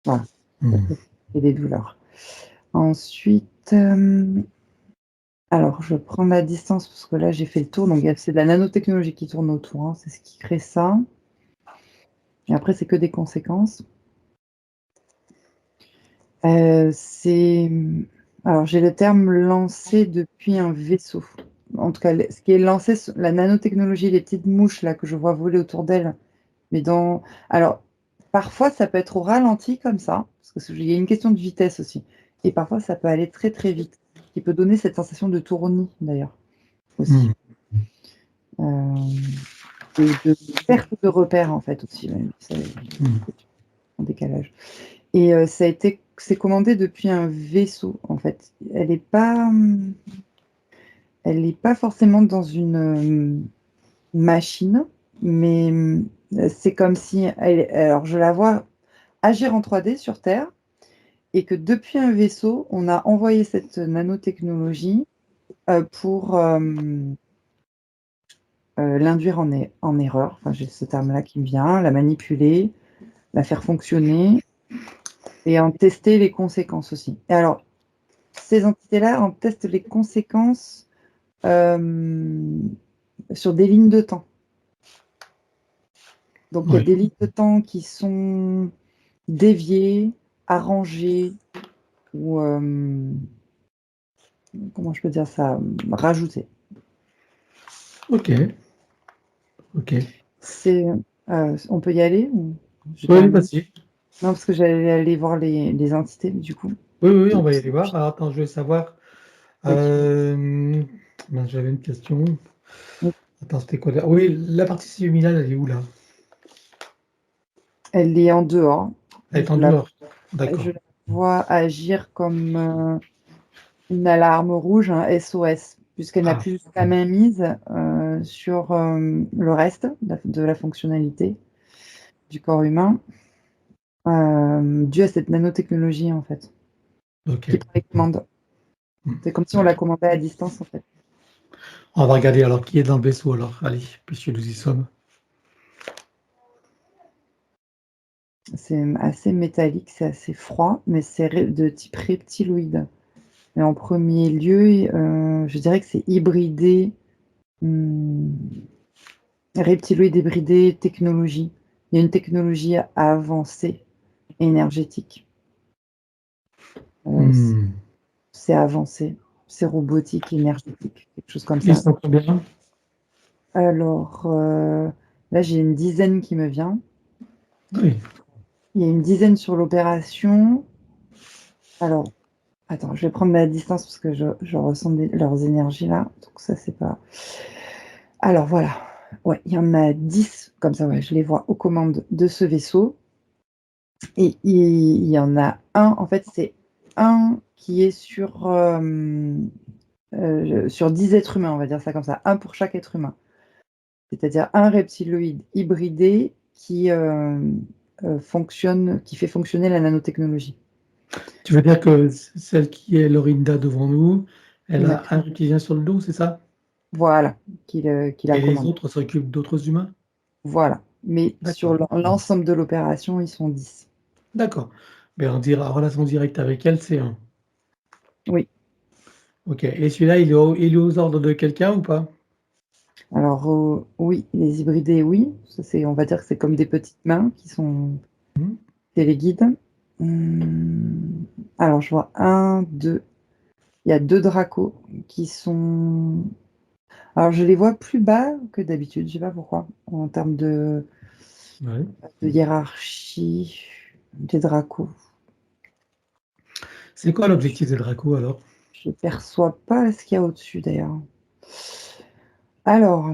Voilà, ça Hmm. peut créer des douleurs. Ensuite, alors je prends ma distance parce que là j'ai fait le tour, donc c'est de la nanotechnologie qui tourne autour, hein, c'est ce qui crée ça. Et après c'est que des conséquences. C'est alors j'ai le terme lancé depuis un vaisseau. En tout cas, ce qui est lancé, la nanotechnologie, les petites mouches là que je vois voler autour d'elle. Mais alors, parfois ça peut être au ralenti comme ça, parce qu'il y a une question de vitesse aussi. Et parfois ça peut aller très très vite, qui peut donner cette sensation de tournis d'ailleurs aussi. Hmm. De perte de repère en fait aussi, même. C'est Hmm. en décalage. Et c'est commandé depuis un vaisseau en fait. Elle est pas forcément dans une machine, mais c'est comme si alors je la vois agir en 3D sur Terre et que depuis un vaisseau, on a envoyé cette nanotechnologie pour l'induire en erreur. Enfin, j'ai ce terme-là qui me vient, la manipuler, la faire fonctionner et en tester les conséquences aussi. Et alors, ces entités-là en testent les conséquences sur des lignes de temps. Donc, il y a Ouais. des lignes de temps qui sont déviées, arrangées ou, comment je peux dire ça, rajoutées. Ok. Ok. On peut y aller ou je Oui, termine? vas-y. Non, parce que j'allais aller voir les entités, du coup. Oui, oui, oui, on va y aller voir. Alors, attends, je vais savoir. Oui. J'avais une question. Oui. Attends, c'était quoi là? Oui, la partie subliminale, elle est où là? Elle est en dehors. Elle est en Je la, dehors. je D'accord. la vois agir comme une alarme rouge, un SOS, puisqu'elle n'a Ah, plus la main mise sur le reste de la fonctionnalité du corps humain, dû à cette nanotechnologie, en fait, ok. qui prend les commandes. Hmm. C'est comme si on la commandait à distance, en fait. On va regarder alors qui est dans le vaisseau alors. Allez, puisque nous y sommes. C'est assez métallique, c'est assez froid, mais c'est de type reptiloïde. Mais en premier lieu, je dirais que c'est hybridé, hum, reptiloïde hybridé technologie. Il y a une technologie avancée énergétique. Euh, c- Hmm. c'est avancé, c'est robotique, énergétique, quelque chose comme Ils ça. sont combien? Alors là, j'ai une dizaine qui me vient. Oui. Il y a une dizaine sur l'opération. Alors, attends, je vais prendre ma distance parce que je ressens leurs énergies là. Donc ça, c'est pas. Alors voilà. Ouais, il y en a 10 comme ça, ouais, je les vois aux commandes de ce vaisseau. Et il y en a un, en fait, c'est un qui est sur 10 êtres humains, on va dire ça comme ça, un pour chaque être humain. C'est-à-dire un reptiloïde hybridé qui fait fonctionner la nanotechnologie. Tu veux dire que celle qui est Lorinda devant nous, elle Il n'a a plus. un reptilien sur le dos, c'est ça? Voilà, qui la Et les commande. autres s'occupent d'autres humains? Voilà. Mais sur D'accord. l'ensemble de l'opération, ils sont 10. D'accord. Mais on dira relation directe avec elle, c'est un. Oui. Ok. Et celui-là, il est aux ordres de quelqu'un ou pas? Alors, oui, les hybridés, oui. Ça, on va dire que c'est comme des petites mains qui sont Hmm. téléguides. Alors, je vois un, deux. Il y a deux dracos qui sont. Alors, je les vois plus bas que d'habitude, je sais pas pourquoi, en termes Ouais. de hiérarchie des dracos. C'est quoi l'objectif des Draco alors? Je perçois pas ce qu'il y a au-dessus d'ailleurs. Alors,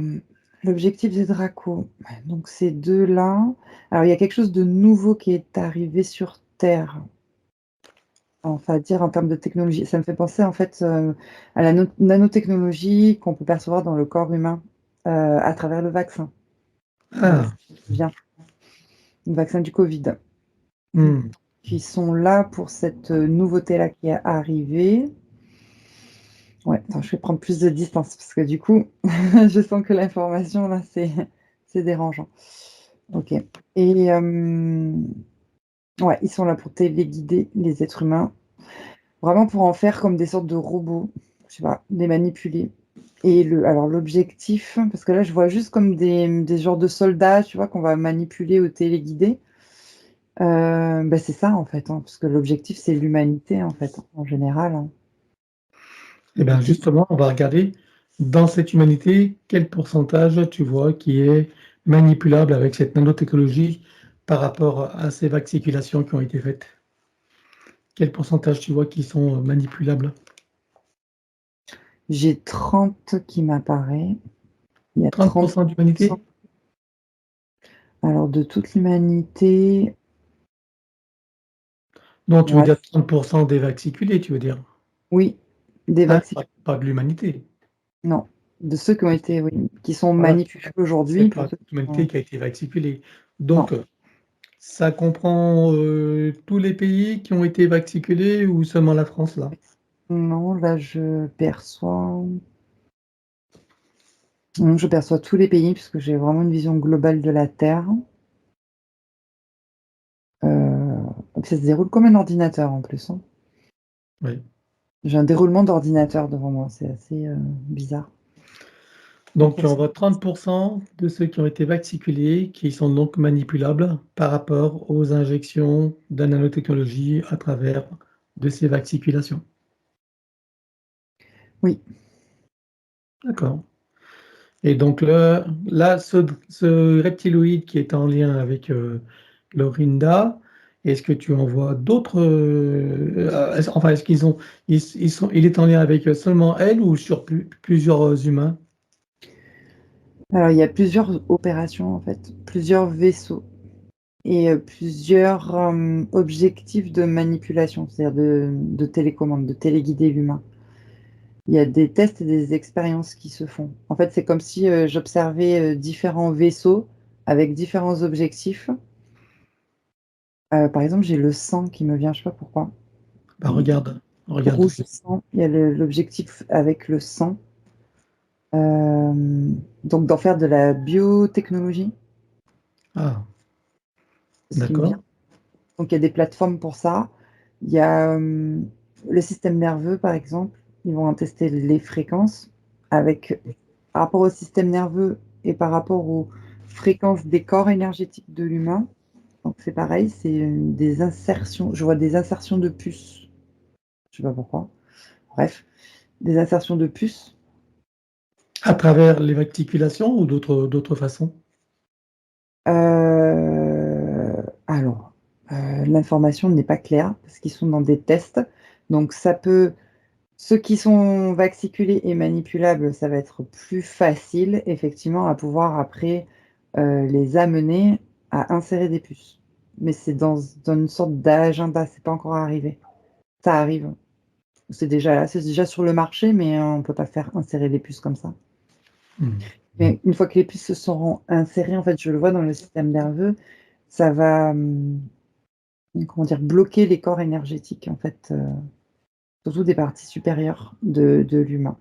l'objectif des dracos, ouais, donc ces deux-là. Alors, il y a quelque chose de nouveau qui est arrivé sur Terre. Enfin, dire en termes de technologie. Ça me fait penser en fait à la nanotechnologie qu'on peut percevoir dans le corps humain à travers le vaccin. Le vaccin Ah. vient, le vaccin du Covid. Hmm. Qui sont là pour cette nouveauté-là qui est arrivée. Ouais, attends, je vais prendre plus de distance parce que du coup, je sens que l'information là, c'est dérangeant. Ok. Et Ouais, ils sont là pour téléguider les êtres humains, vraiment pour en faire comme des sortes de robots, je sais pas, les manipuler. Et alors l'objectif, parce que là je vois juste comme des genres de soldats, tu vois, qu'on va manipuler ou téléguider. Bah, c'est ça en fait, hein, parce que l'objectif c'est l'humanité en fait, en général, hein. Eh bien, justement, on va regarder dans cette humanité, quel pourcentage tu vois qui est manipulable avec cette nanotechnologie par rapport à ces vaccinations qui ont été faites? Quel pourcentage tu vois qui sont manipulables? J'ai 30 qui m'apparaît. Il y a 30. 30% d'humanité? Alors de toute l'humanité, Non, tu veux ouais, dire 30% des vacciculés, tu veux dire? oui, des Hein? vaccins, Pas de l'humanité. non, de ceux qui ont été, oui, qui sont Voilà, manipulés c'est aujourd'hui pour pas ceux toute qui l'humanité sont qui a été vaccinée. non, Donc, ça comprend tous les pays qui ont été vaccinés ou seulement la France là? non, là je perçois tous les pays puisque j'ai vraiment une vision globale de la Terre. Ça se déroule comme un ordinateur en plus, hein. Oui. J'ai un déroulement d'ordinateur devant moi, c'est assez, bizarre en Donc tu fonction. envoies 30% de ceux qui ont été vaccinés, qui sont donc manipulables par rapport aux injections de nanotechnologie à travers de ces vaccinations. Oui. D'accord. Et donc là, ce reptiloïde qui est en lien avec, Lorinda, est-ce que tu en vois d'autres, enfin, est-ce qu'ils ont ils sont il est en lien avec, seulement elle ou sur plusieurs, humains? Alors il y a plusieurs opérations en fait, plusieurs vaisseaux et plusieurs, objectifs de manipulation, c'est-à-dire de télécommande, de téléguider l'humain. Il y a des tests et des expériences qui se font. En fait, c'est comme si, j'observais, différents vaisseaux avec différents objectifs. Par exemple, j'ai le sang qui me vient, je sais pas pourquoi. Bah, regarde. Rouge sang, il y a l'objectif avec le sang, donc d'en faire de la biotechnologie, Ah, c'est ce qui me vient. d'accord. Donc il y a des plateformes pour ça. Il y a, le système nerveux, par exemple, ils vont en tester les fréquences avec par rapport au système nerveux et par rapport aux fréquences des corps énergétiques de l'humain. Donc c'est pareil, c'est, des insertions, je vois des insertions de puces, je sais pas pourquoi. Bref, des insertions de puces. À travers les vaticulations ou d'autres façons? Alors, l'information n'est pas claire parce qu'ils sont dans des tests, donc ça peut ceux qui sont vacciculés et manipulables, ça va être plus facile effectivement à pouvoir après, les amener à insérer des puces. Mais c'est dans une sorte d'agenda, c'est pas encore arrivé. Ça arrive, c'est déjà là, c'est déjà sur le marché, mais on peut pas faire insérer les puces comme ça. Mmh. Mais une fois que les puces se seront insérées, en fait, je le vois dans le système nerveux, ça va, comment dire? Bloquer les corps énergétiques en fait, surtout des parties supérieures de l'humain.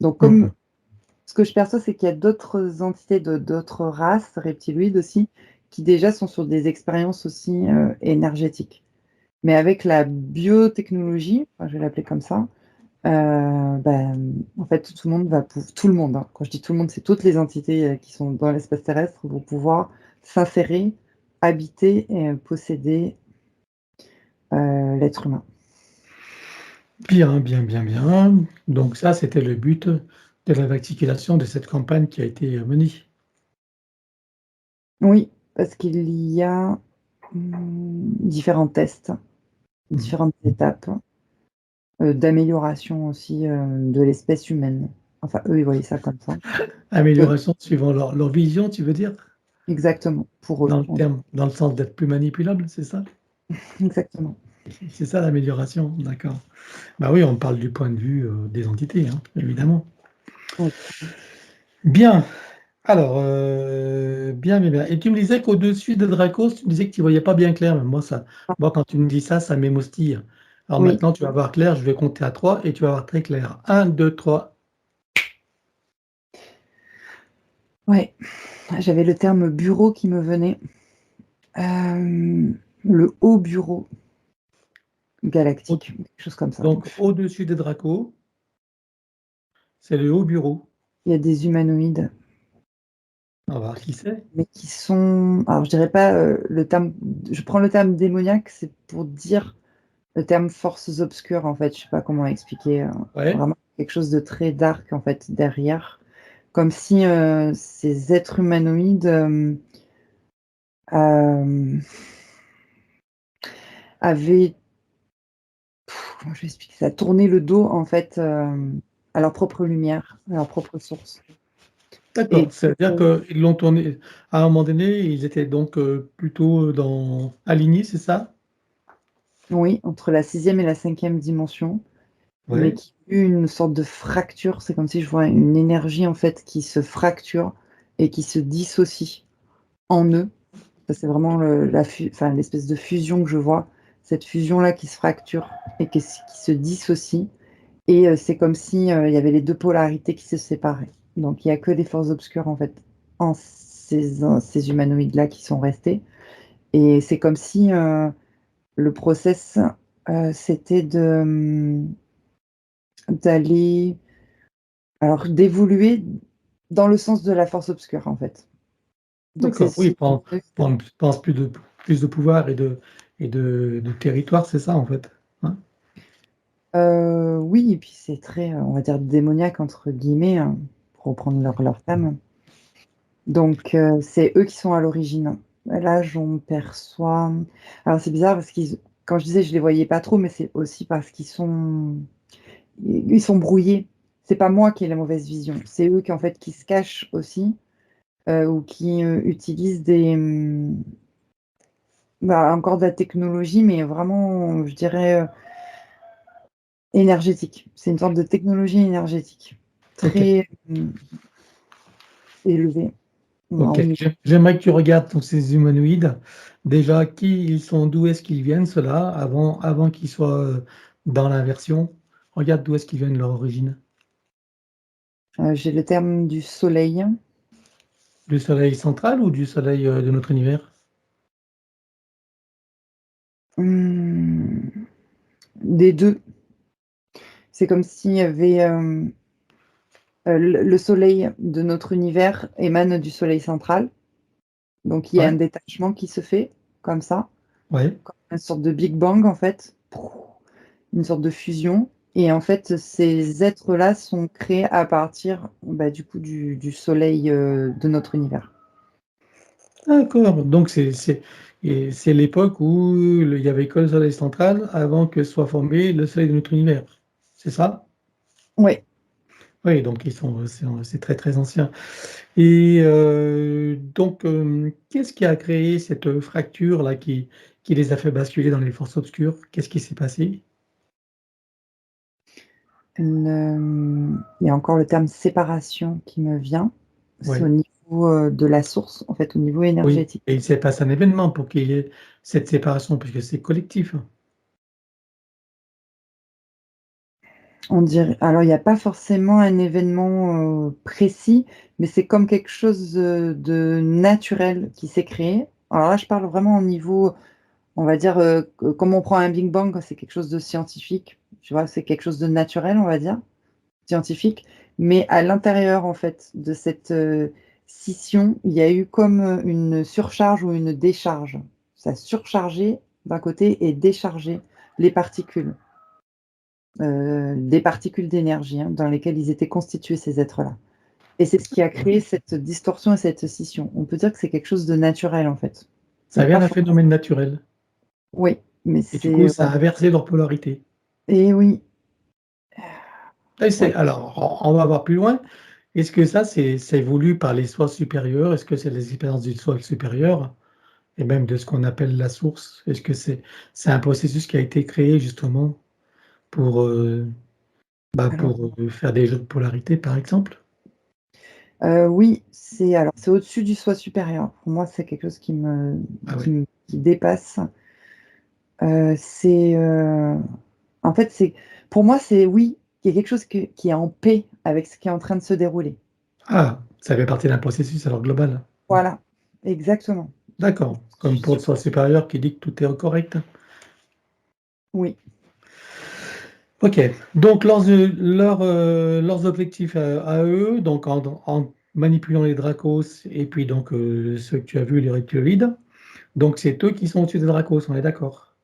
Donc Mmh. comme ce que je perçois, c'est qu'il y a d'autres entités, d'autres races reptiloïdes aussi, qui déjà sont sur des expériences aussi, énergétiques. Mais avec la biotechnologie, enfin je vais l'appeler comme ça, en fait tout le monde va tout le monde, hein, quand je dis tout le monde, c'est toutes les entités, qui sont dans l'espace terrestre vont pouvoir s'insérer, habiter et posséder, l'être humain. Bien, bien, bien, bien. Donc ça, c'était le but de la vaccination de cette campagne qui a été, menée. Oui, parce qu'il y a, différents tests, Mmh. différentes étapes, d'amélioration aussi, de l'espèce humaine. Enfin, eux, ils voyaient ça comme ça. Et Amélioration suivant leur vision, tu veux dire? exactement, pour eux, Dans le sens d'être plus manipulable, c'est ça? exactement. C'est ça l'amélioration, d'accord. Bah oui, on parle du point de vue, des entités, hein, évidemment. Oui. Bien, alors, bien, bien, bien et tu me disais qu'au-dessus de Dracos, tu me disais que tu voyais pas bien clair, mais moi, quand tu me dis ça, ça m'émoustille. Alors Oui, maintenant, tu vas voir clair, je vais compter à 3 et tu vas voir très clair. 1, 2, 3. ouais, j'avais le terme bureau qui me venait. Hem, Le haut bureau Au galactique, quelque chose comme ça. donc au-dessus des Dracos, c'est le haut bureau. Il y a des humanoïdes, On va voir qui c'est. mais qui sont... Alors, je dirais pas le terme... Je prends le terme démoniaque, c'est pour dire le terme forces obscures, en fait. Je sais pas comment expliquer. Ouais, Vraiment quelque chose de très dark, en fait, derrière. Comme si ces êtres humanoïdes euh, avaient... Comment je vais expliquer ça? Tourné le dos, en fait, à leur propre lumière, à leur propre source. Et d'accord. C'est-à-dire qu'ils l'ont tourné à un moment donné, ils étaient donc, plutôt dans alignés, c'est ça? oui, entre la sixième et la cinquième dimension, mais Ouais, qui a eu une sorte de fracture. C'est comme si je vois une énergie en fait qui se fracture et qui se dissocie en eux. Ça, c'est vraiment enfin, l'espèce de fusion que je vois. Cette fusion-là qui se fracture et qui se dissocie. Et c'est comme si il y avait les deux polarités qui se séparaient. Donc il n'y a que des forces obscures en fait en ces humanoïdes-là qui sont restés. Et c'est comme si le process, c'était d'aller, alors d'évoluer dans le sens de la force obscure, en fait. Donc d'accord. Oui, pense plus de pouvoir et de territoire, c'est ça, en fait, hein? oui, et puis c'est très, on va dire «démoniaque» entre guillemets, hein, pour reprendre leur terme. Donc c'est eux qui sont à l'origine. Là, j'en perçois, alors c'est bizarre parce qu'ils, quand je disais je les voyais pas trop, mais c'est aussi parce ils sont brouillés. C'est pas moi qui ai la mauvaise vision, c'est eux qui, en fait, qui se cachent aussi, ou qui, utilisent bah, encore de la technologie, mais vraiment, je dirais, énergétique. C'est une sorte de technologie énergétique OK. très, élevée, au OK. niveau. J'aimerais que tu regardes donc ces humanoïdes. Déjà, qui ils sont, d'où est-ce qu'ils viennent, ceux-là, avant qu'ils soient, dans l'inversion. Regarde d'où est-ce qu'ils viennent, leur origine. J'ai le terme du soleil. Du soleil central ou du soleil, de notre univers? Mmh, des 2. C'est comme s'il y avait, le soleil de notre univers émane du soleil central, donc il y a un Ouais, détachement qui se fait comme ça, ouais. comme une sorte de big bang en fait, une sorte de fusion, et en fait ces êtres-là sont créés à partir, bah, du coup du soleil, de notre univers. D'accord, donc c'est l'époque où il y avait que le soleil central avant que soit formé le soleil de notre univers, c'est ça? Ouais. Oui, donc c'est très, très ancien et donc qu'est-ce qui a créé cette fracture-là qui les a fait basculer dans les forces obscures? Qu'est-ce qui s'est passé? Il y a encore le terme séparation qui me vient. C'est au Oui, niveau, de la source, en fait, au niveau oui énergétique. et il s'est passé un événement pour qu'il y ait cette séparation puisque c'est collectif. On dirait, alors il y a pas forcément un événement, précis, mais c'est comme quelque chose, de naturel qui s'est créé. Alors là, je parle vraiment au niveau, on va dire, comme on prend un big bang, c'est quelque chose de scientifique, tu vois? C'est quelque chose de naturel, on va dire, scientifique, mais à l'intérieur, en fait, de cette, scission, il y a eu comme, une surcharge ou une décharge. Ça a surchargé d'un côté et déchargé les particules. Des particules d'énergie, hein, dans lesquelles ils étaient constitués, ces êtres-là. Et c'est ce qui a créé cette distorsion et cette scission. On peut dire que c'est quelque chose de naturel, en fait. Ça C'est vient pas d'un for phénomène naturel Oui, mais et du coup c'est, ça a inversé leur polarité. et oui, Et c'est oui. alors, on va voir plus loin. Est-ce que c'est voulu par les soi supérieurs? Est-ce que c'est les expériences du soi supérieur et même de ce qu'on appelle la source? Est-ce que c'est un processus qui a été créé justement pour, Alors, faire des jeux de polarité, par exemple? oui, c'est au-dessus du soi supérieur. Pour moi, c'est quelque chose Ah oui. qui dépasse. C'est, en fait, c'est pour moi, c'est oui, il y a quelque chose qui est en paix avec ce qui est en train de se dérouler. Ah, ça fait partie d'un processus alors global. Voilà, exactement. D'accord. Comme pour le soi supérieur qui dit que tout est correct. Oui. OK. Donc leurs objectifs à eux, donc en manipulant les Dracos et puis donc ceux que tu as vus, les reptiloïdes, donc c'est eux qui sont au-dessus des Dracos, on est d'accord?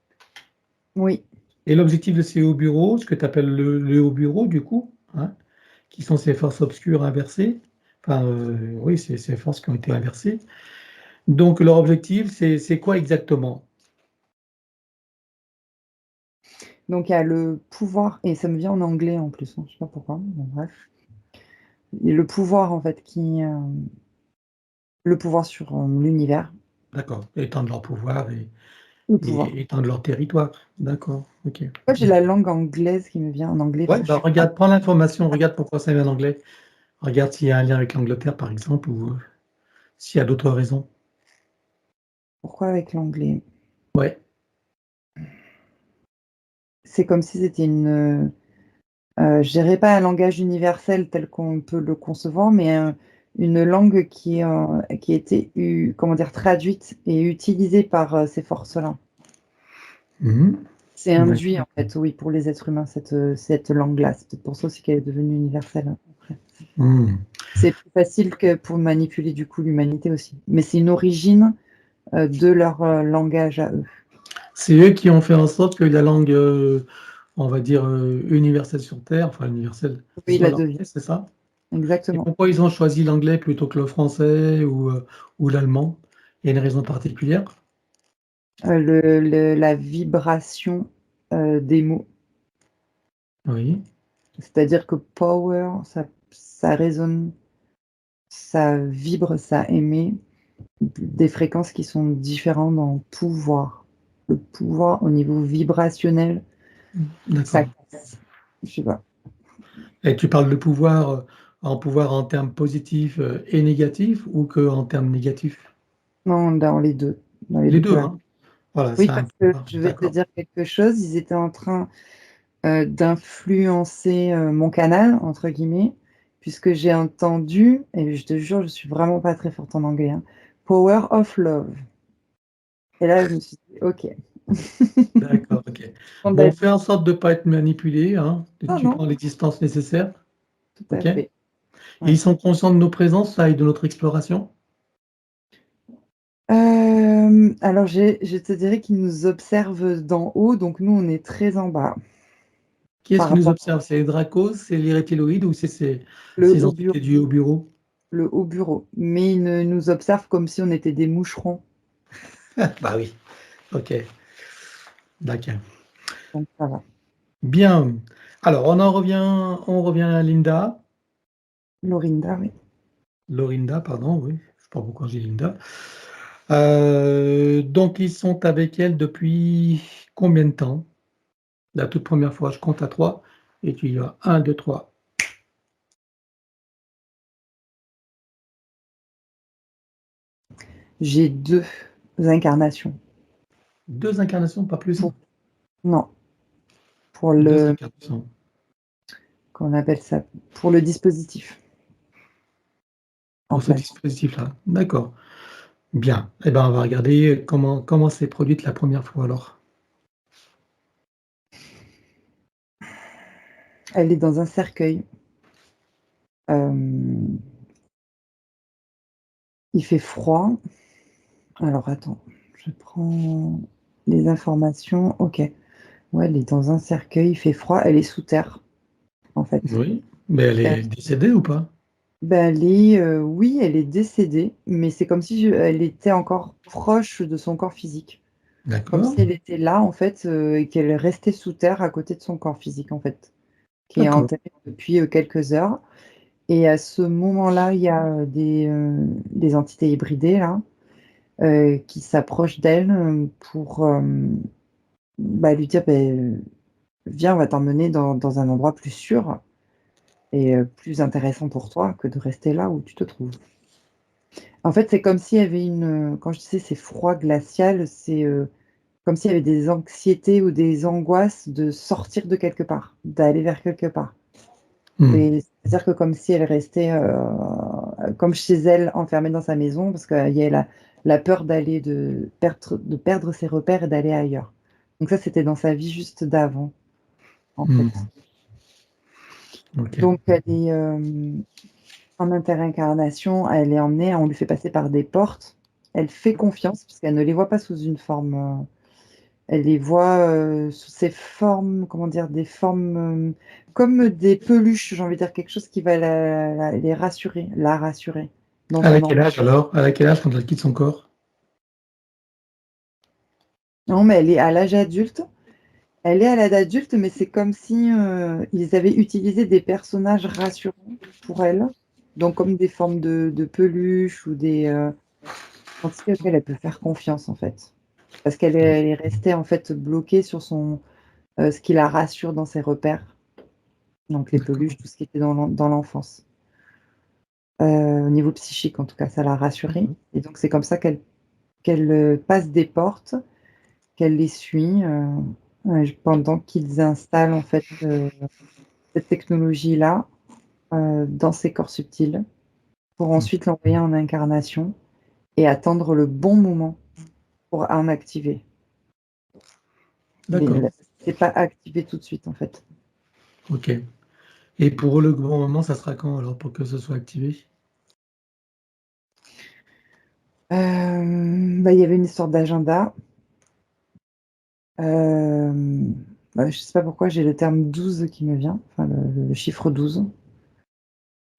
Oui. Et l'objectif de ces hauts bureaux, ce que tu appelles le haut bureau du coup, hein, qui sont ces forces obscures inversées, enfin, oui, ces forces qui ont été inversées. Donc leur objectif, c'est quoi exactement? Donc il y a le pouvoir, et ça me vient en anglais en plus, hein, je sais pas pourquoi, bon, bref. Et le pouvoir en fait le pouvoir sur l'univers, D'accord, étendre leur pouvoir le pouvoir. et étendre leur territoire. D'accord, OK. Moi j'ai la langue anglaise qui me vient en anglais parce Ouais, que je bah suis pas regarde, prends l'information, regarde pourquoi ça vient en anglais. Regarde s'il y a un lien avec l'Angleterre, par exemple, ou s'il y a d'autres raisons. pourquoi avec l'anglais? Ouais. C'est comme si c'était je dirais pas un langage universel tel qu'on peut le concevoir, mais une langue qui a été comment dire? Traduite et utilisée par, ces forces-là. Mhm. C'est induit D'accord. en fait, oui, pour les êtres humains cette langue-là. C'est peut-être pour ça aussi qu'elle est devenue universelle, après. Mhm. C'est plus facile que pour manipuler du coup l'humanité aussi. Mais c'est une origine, de leur, langage à eux. C'est eux qui ont fait en sorte que la langue, on va dire, universelle sur Terre, enfin universelle, Oui, soit la devient. l'anglais, c'est ça? Et Exactement. pourquoi ils ont choisi l'anglais plutôt que le français ou l'allemand? Il y a une raison particulière? La vibration, des mots. Oui. C'est-à-dire que power, ça résonne, ça vibre, ça émet des fréquences qui sont différentes dans pouvoir. Le pouvoir au niveau vibrationnel, ça D'accord. casse. Je sais pas. Et tu parles de pouvoir en termes positifs et négatifs ou que en termes négatifs? Non, dans les Les 2 deux, polarités. hein? Voilà, Oui, c'est un parce que pouvoir. je vais te D'accord. dire quelque chose, ils étaient en train, d'influencer, «mon canal» entre guillemets, puisque j'ai entendu, et je te jure, je suis vraiment pas très forte en anglais, hein, «Power of love», et là, je me suis dit: «OK». D'accord, OK. Bon, fais en sorte de ne pas être manipulé, hein. Non, Tu non, prends les distances nécessaires, tout à OK? Et fait, ils ouais. sont conscients de nos présences là et de notre exploration? Alors je te dirais qu'ils nous observent d'en haut, donc nous, on est très en bas Qui est-ce par qui nous rapport observe? C'est les dracos, c'est les reptiloïdes ou c'est le ces haut bureau entités du haut bureau? le haut bureau, mais ils ne nous observent comme si on était des moucherons, Bah oui, OK, d'accord. donc ça va. Bien. Alors on revient à Linda. Lorinda, oui. Lorinda, pardon, oui, je sais pas pourquoi j'ai Linda. Donc ils sont avec elle depuis combien de temps? La toute première fois, je compte à 3 et tu y vas. 1, 2, 3. J'ai 2 incarnations 2 incarnations, pas plus? pour non, pour 2 le incarnations comment on appelle ça? Pour le dispositif, en pour ce fait. dispositif-là. D'accord. Bien. Eh ben, on va regarder comment s'est produite la première fois alors. Elle est dans un cercueil, hem, il fait froid. Alors attends, je prends les informations. OK. Ouais, elle est dans un cercueil, il fait froid, elle est sous terre, en fait. Oui, mais elle Heu, est décédée ou pas? bah, elle est, oui, elle est décédée, mais c'est comme si elle était encore proche de son corps physique. Comme D'accord, si elle était là, en fait, et qu'elle restait sous terre à côté de son corps physique, en fait, qui est d'accord, enterré depuis, quelques heures, et à ce moment-là, il y a, des entités hybridées là, qui s'approchent d'elle, pour, bah, lui dire: «Beh, viens, on va t'emmener dans un endroit plus sûr et plus intéressant pour toi que de rester là où tu te trouves». En fait, c'est comme s'il y avait quand je disais c'est froid glacial, c'est, comme s'il y avait des anxiétés ou des angoisses de sortir de quelque part, d'aller vers quelque part. mmh, Et c'est-à-dire que comme si elle restait, comme chez elle, enfermée dans sa maison parce qu'il y a la peur de perdre ses repères et d'aller ailleurs. Donc ça, c'était dans sa vie juste d'avant, en fait. Ok. Donc elle est en interincarnation, elle est emmenée, on lui fait passer par des portes. Elle fait confiance puisqu'elle ne les voit pas sous une forme. Elle les voit sous ces formes, comment dire, des formes comme des peluches, j'ai envie de dire quelque chose qui va les rassurer, la rassurer dans Elle a son quel enfant. âge alors? Elle a quel âge quand elle quitte son corps? Non, mais elle est à l'âge adulte. Elle est à l'âge adulte, mais c'est comme si ils avaient utilisé des personnages rassurants pour elle, donc comme des formes de peluches ou des entités auxquelles elle peut faire confiance en fait, parce elle est restée en fait bloquée sur ce qui la rassure dans ses repères, donc les D'accord. peluches, tout ce qui était dans l'enfance. Au niveau psychique, en tout cas, ça l'a rassurée, et donc c'est comme ça qu'elle passe des portes, qu'elle les suit pendant qu'ils installent en fait cette technologie-là dans ses corps subtils pour ensuite l'envoyer en incarnation et attendre le bon moment pour en activer. Mais D'accord. c'est pas activé tout de suite en fait. Ok. Et pour eux, le grand moment, ça sera quand alors pour que ce soit activé? Il y avait une histoire d'agenda. Je sais pas pourquoi j'ai le terme 12 qui me vient, enfin le chiffre 12,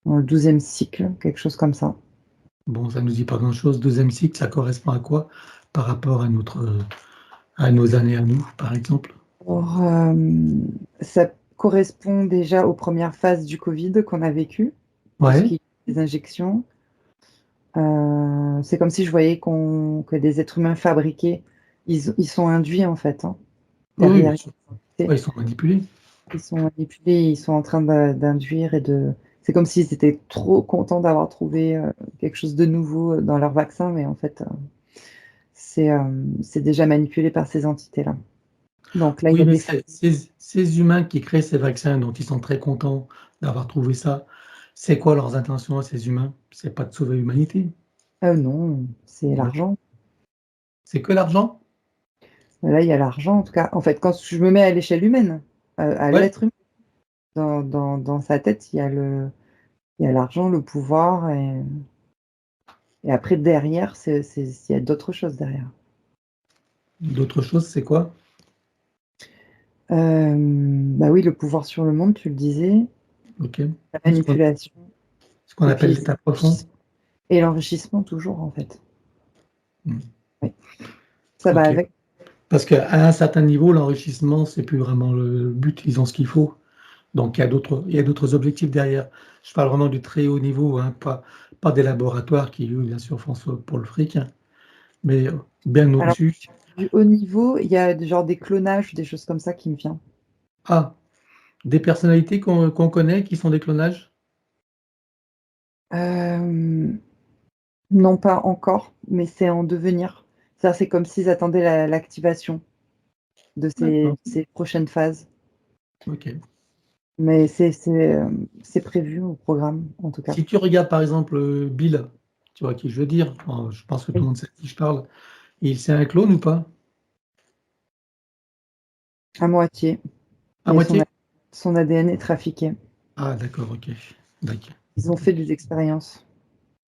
dans le 12e cycle, quelque chose comme ça. Bon, ça nous dit pas grand-chose. Deuxième cycle, ça correspond à quoi par rapport à nos années à nous, par exemple? Alors, ça correspond déjà aux premières phases du Covid qu'on a vécues, Ouais. puisqu'il y a des injections. C'est comme si je voyais que des êtres humains fabriqués, ils sont induits en fait, hein, Oui, bien derrière. sûr. Ouais, ils sont manipulés. Ils sont manipulés, ils sont en train d'induire et de. C'est comme s'ils étaient trop contents d'avoir trouvé quelque chose de nouveau dans leur vaccin, mais en fait, c'est déjà manipulé par ces entités-là. Donc là, il y Oui, a mais des phases. ces humains qui créent ces vaccins, dont ils sont très contents d'avoir trouvé ça, c'est quoi leurs intentions à ces humains? C'est pas de sauver l'humanité. Non, c'est Alors, l'argent. c'est que l'argent? Là, il y a l'argent, en tout cas. En fait, quand je me mets à l'échelle humaine, à Ouais. l'être humain, dans sa tête, il y a l'argent, le pouvoir, et après, derrière, il y a d'autres choses derrière. D'autres choses, c'est quoi? Bah oui, le pouvoir sur le monde, tu le disais, Ok. la Ce qu'on manipulation, ce qu'on et appelle puis l'état profond. l'enrichissement toujours, en fait. Hmm. Oui, ça va Ok. avec. Parce qu'à un certain niveau, l'enrichissement, c'est plus vraiment le but, ils ont ce qu'il faut. Donc il y a d'autres objectifs derrière. Je parle vraiment du très haut niveau, hein, pas des laboratoires qui, eux, bien sûr, font ça pour le fric, hein, mais bien Alors, au-dessus. du haut niveau, il y a genre des clonages, des choses comme ça qui me viennent. Ah, des personnalités qu'on connaît qui sont des clonages? Euh, non, pas encore, mais c'est en devenir. Ça, c'est comme s'ils attendaient l'activation de D'accord, ces prochaines phases. ok. Mais c'est prévu au programme, en tout cas. Si tu regardes par exemple Bill, tu vois qui je veux dire, bon, je pense que tout le Oui, monde sait de qui je parle, c'est un clone ou pas? à moitié. À Et moitié? son ADN est trafiqué. Ah d'accord, ok. D'accord, Ils ont fait des expériences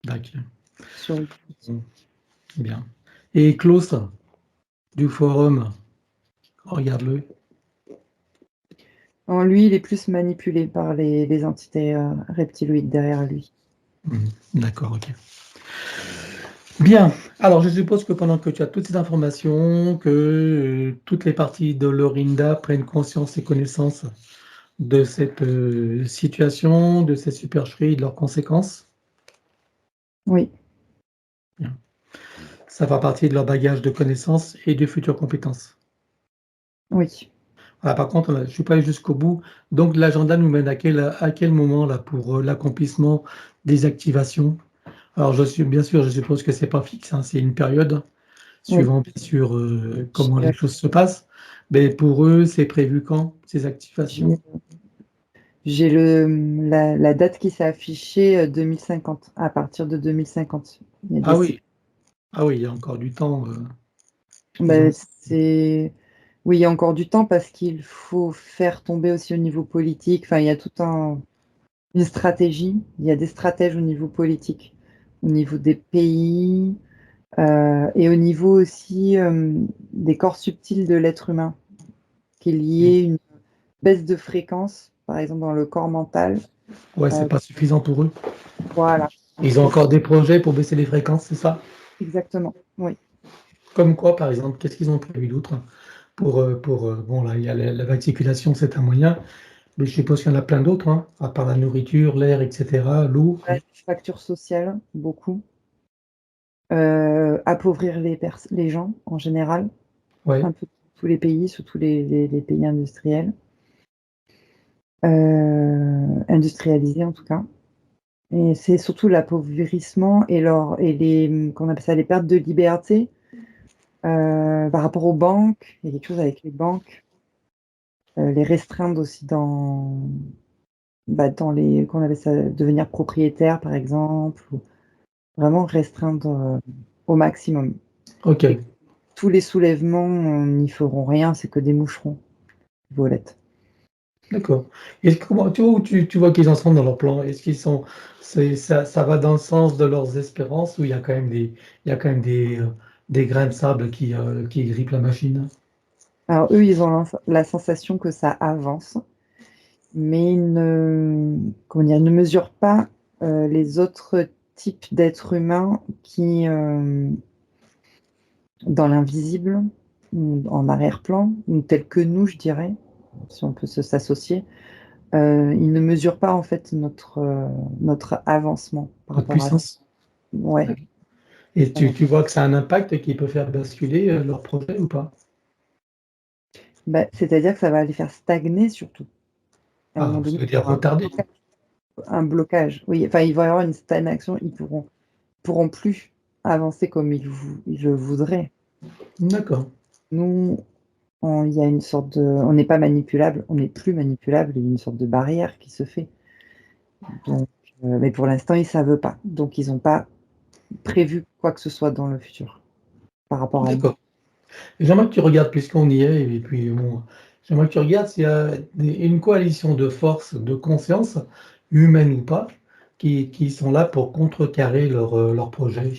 d'accord. sur lui. Bon, bien. Et Klaus, du forum, regarde-le. En lui, il est plus manipulé par les entités reptiloïdes derrière lui. D'accord, ok. Bien. Alors, je suppose que pendant que tu as toutes ces informations, que toutes les parties de l'Orinda prennent conscience et connaissance de cette situation, de ces supercheries et de leurs conséquences. Oui, Bien. Ça fera partie de leur bagage de connaissances et de futures compétences. oui. Voilà, par contre, je ne suis pas allé jusqu'au bout. Donc, l'agenda nous mène à quel moment là, pour l'accomplissement des activations? Alors, bien sûr, je suppose que c'est pas fixe, hein, c'est une période, Oui. suivant bien sûr comment les J'ai choses se passent. Mais pour eux, c'est prévu quand, ces activations? j'ai- j'ai la date qui s'est affichée 2050, à partir de 2050. Il y a des Ah cycles. oui, Ah oui, il y a encore du temps, ils ont Ben, oui, il y a encore du temps parce qu'il faut faire tomber aussi au niveau politique. Enfin, il y a une stratégie. Il y a des stratèges au niveau politique, au niveau des pays, et au niveau aussi des corps subtils de l'être humain, qu'il y mmh. ait une baisse de fréquence, par exemple dans le corps mental. Ouais, c'est Euh, pas suffisant pour eux. voilà, Ils ont c'est ça, encore des projets pour baisser les fréquences, c'est ça? exactement. Oui. Comme quoi, par exemple? Qu'est-ce qu'ils ont prévu d'autre? Bon, là, il y a la vaticulation, c'est un moyen, mais je suppose qu'il y en a plein d'autres, hein, à part la nourriture, l'air, et cetera, l'eau. La fracture sociale, beaucoup. Appauvrir les gens en général, Ouais, un peu tous les pays, surtout les pays industriels, industrialisés en tout cas. Et c'est surtout l'appauvrissement et les, qu'on appelle ça, les pertes de liberté par rapport aux banques. Il y a quelque chose avec les banques, les restreindre aussi dans qu'on appelle ça, devenir propriétaire par exemple, ou vraiment restreindre au maximum. Et OK, tous les soulèvements n'y feront rien, c'est que des moucherons, Violette. d'accord. Et comment tu vois qu'ils en sont dans leur plan? Est-ce qu'ils sont ça va dans le sens de leurs espérances ou il y a quand même des grains de sable qui grippent la machine? Alors eux, ils ont la sensation que ça avance, mais ils ne, comment dire, ils ne mesurent pas les autres types d'êtres humains qui, dans l'invisible, ou en arrière-plan, ou tels que nous, je dirais, si on peut s'associer, ils ne mesurent pas en fait notre avancement par Notre rapport à ça. puissance? Ouais. Ouais. Et tu vois que ça a un impact qui peut faire basculer, leur projet ou pas? Bah, c'est-à-dire que ça va les faire stagner surtout. À un moment Ah, ça donné, veut il y dire aura retarder? un blocage. Oui, enfin, il va y avoir une stagnation. Pourront plus avancer comme ils le voudraient. D'accord, Nous, il y a une sorte de, on n'est pas manipulable, on n'est plus manipulable. Il y a une sorte de barrière qui se fait. Donc, mais pour l'instant, ils savent pas. Donc, ils n'ont pas prévu quoi que ce soit dans le futur par rapport à nous. d'accord. J'aimerais que tu regardes puisqu'on y est et puis bon, j'aimerais que tu regardes s'il y a une coalition de forces de conscience, humaines ou pas, qui sont là pour contrecarrer leur projet.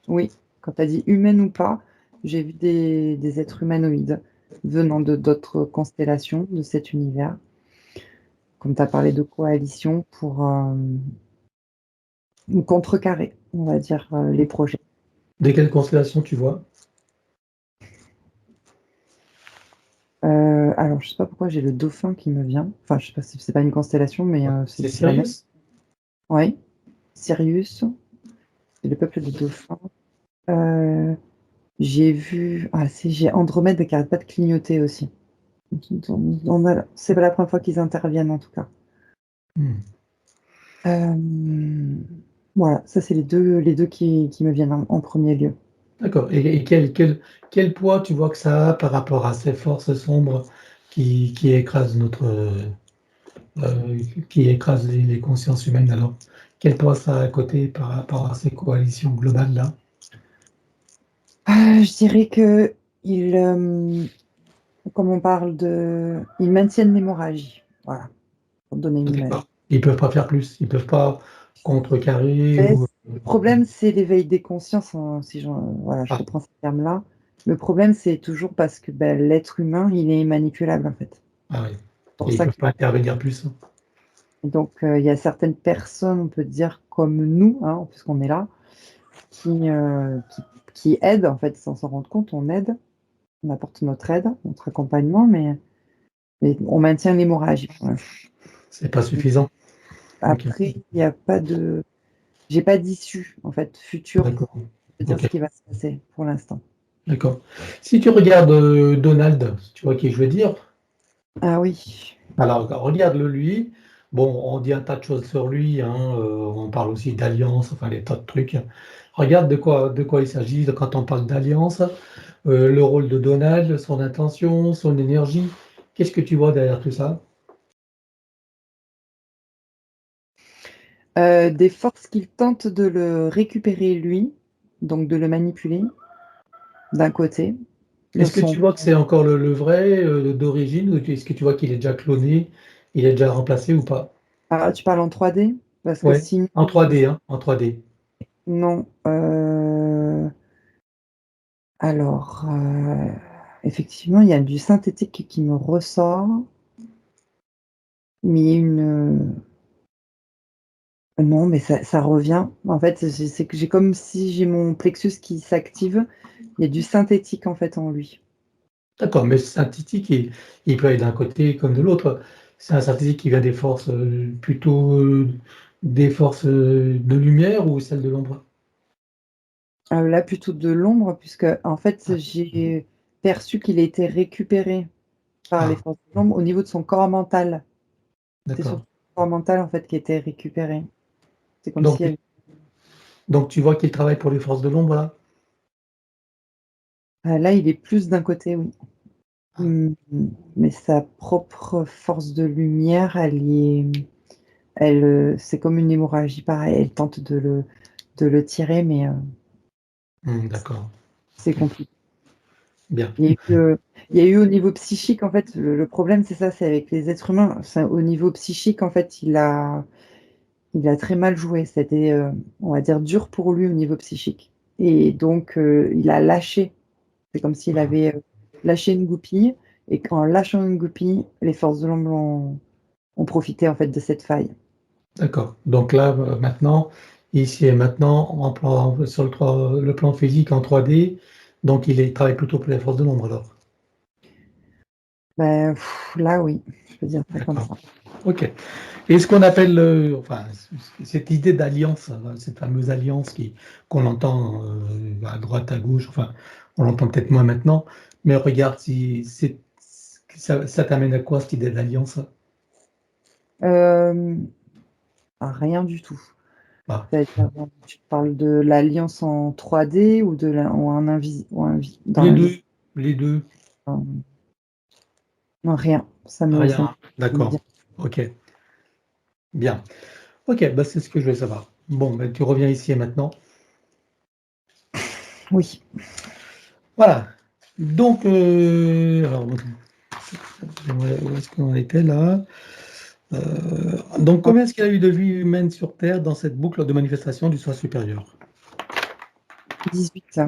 Oui, quand tu as dit humaine ou pas, j'ai vu des êtres humanoïdes venant de d'autres constellations de cet univers. Comme tu as parlé de coalition pour contrecarrer, on va dire, les projets. De quelle constellation tu vois? Alors, je sais pas pourquoi j'ai le dauphin qui me vient. Enfin, je sais pas si c'est pas une constellation, mais c'est une C'est planète. Sirius? Oui, Sirius, c'est le peuple des dauphins. Euh, j'ai Andromède qui arrête pas de clignoter aussi. C'est pas la première fois qu'ils interviennent en tout cas. Mmh. Euh, voilà, ça c'est les deux qui me viennent en premier lieu. D'accord et quel poids tu vois que ça a par rapport à ces forces sombres qui écrasent qui écrasent les consciences humaines alors? Quel poids ça a à côté par rapport à ces coalitions globales-là? Je dirais que comme on parle ils maintiennent l'hémorragie. Voilà, pour donner une image. D'accord. Ils peuvent pas faire plus, ils peuvent pas contrecarrer Mais ou le problème, c'est l'éveil des consciences, si voilà, je ah, reprends ce terme-là. Le problème, c'est toujours parce que l'être humain, il est manipulable en fait. ah oui Pour et ils ça peuvent pas intervenir plus. donc il y a certaines personnes, on peut dire comme nous, hein, puisqu'on est là, qui aident en fait, sans s'en rendre compte, on aide, on apporte notre aide, notre accompagnement, mais on maintient l'hémorragie pour l'instant. C'est pas suffisant. OK, Après, il y a pas de j'ai pas d'issue en fait future d'accord. de dire ce OK, qui va se passer pour l'instant. d'accord. Si tu regardes, Donald, tu vois qui je veux dire? Ah oui. Alors regarde-le lui. Bon, on dit un tas de choses sur lui, hein, on parle aussi d'alliance, enfin des tas de trucs. Regarde de quoi il s'agit quand on parle d'alliance, le rôle de Donald, son intention, son énergie. Qu'est-ce que tu vois derrière tout ça? Des forces qui tentent de le récupérer lui, donc de le manipuler, d'un côté, de Est-ce que son tu vois que c'est encore le vrai, d'origine ou est-ce que tu vois qu'il est déjà cloné, il est déjà remplacé ou pas? ah, tu parles en 3D? Parce que Ouais, sinon, en 3D, hein, en 3D. non, alors, effectivement, il y a du synthétique qui me ressort, mais non, mais ça revient. En fait, c'est que j'ai comme si j'ai mon plexus qui s'active. Il y a du synthétique, en fait, en lui. D'accord, mais ce synthétique, il peut aller d'un côté comme de l'autre. C'est un synthétique qui vient des forces, plutôt, des forces, de lumière ou celles de l'ombre? Là, plutôt de l'ombre puisque, en fait, Ah, j'ai perçu qu'il a été récupéré par les ah, forces de l'ombre au niveau de son corps mental. C'est d'accord. surtout son corps mental, en fait, qui a été récupéré. C'est comme Donc s'il y avait donc tu vois qu'il travaille pour les forces de l'ombre, là? là, il est plus d'un côté, oui. Ah, Mais sa propre force de lumière, c'est comme une hémorragie, pareil, elle tente de le tirer, mais d'accord. c'est OK, compliqué. bien. Il y a eu, il y a eu au niveau psychique, en fait, le problème, c'est ça, c'est avec les êtres humains. C'est au niveau psychique, en fait, il a très mal joué. C'était, on va dire, dur pour lui au niveau psychique et donc il a lâché. C'est comme s'il Ah, avait, lâché une goupille et qu'en lâchant une goupille, les forces de l'ombre ont profité, en fait, de cette faille. d'accord. Donc là, maintenant, ici et maintenant, sur le plan physique en 3D, donc il travaille plutôt pour les forces de l'ombre alors? Bah, là, oui, je peux dire ça comme D'accord. ça. OK. Et ce qu'on appelle, enfin, cette idée d'alliance, cette fameuse alliance qu'on entend à droite, à gauche, enfin, on l'entend peut-être moins maintenant, mais regarde, si ça t'amène à quoi cette idée d'alliance? Hem, Rien du tout. Bah, C'est-à-dire, tu parles de l'alliance en 3D ou de la ou un dans les la deux, les deux, dans non, rien, ça me rien. dit D'accord. Ok, bien. Ok, bah c'est ce que je voulais savoir. Bon, bah, tu reviens ici et maintenant. oui, Voilà. Donc, alors, où est-ce qu'on était là? Donc, combien est-ce qu'il y a eu de vies humaines sur Terre dans cette boucle de manifestation du soi supérieur? 18.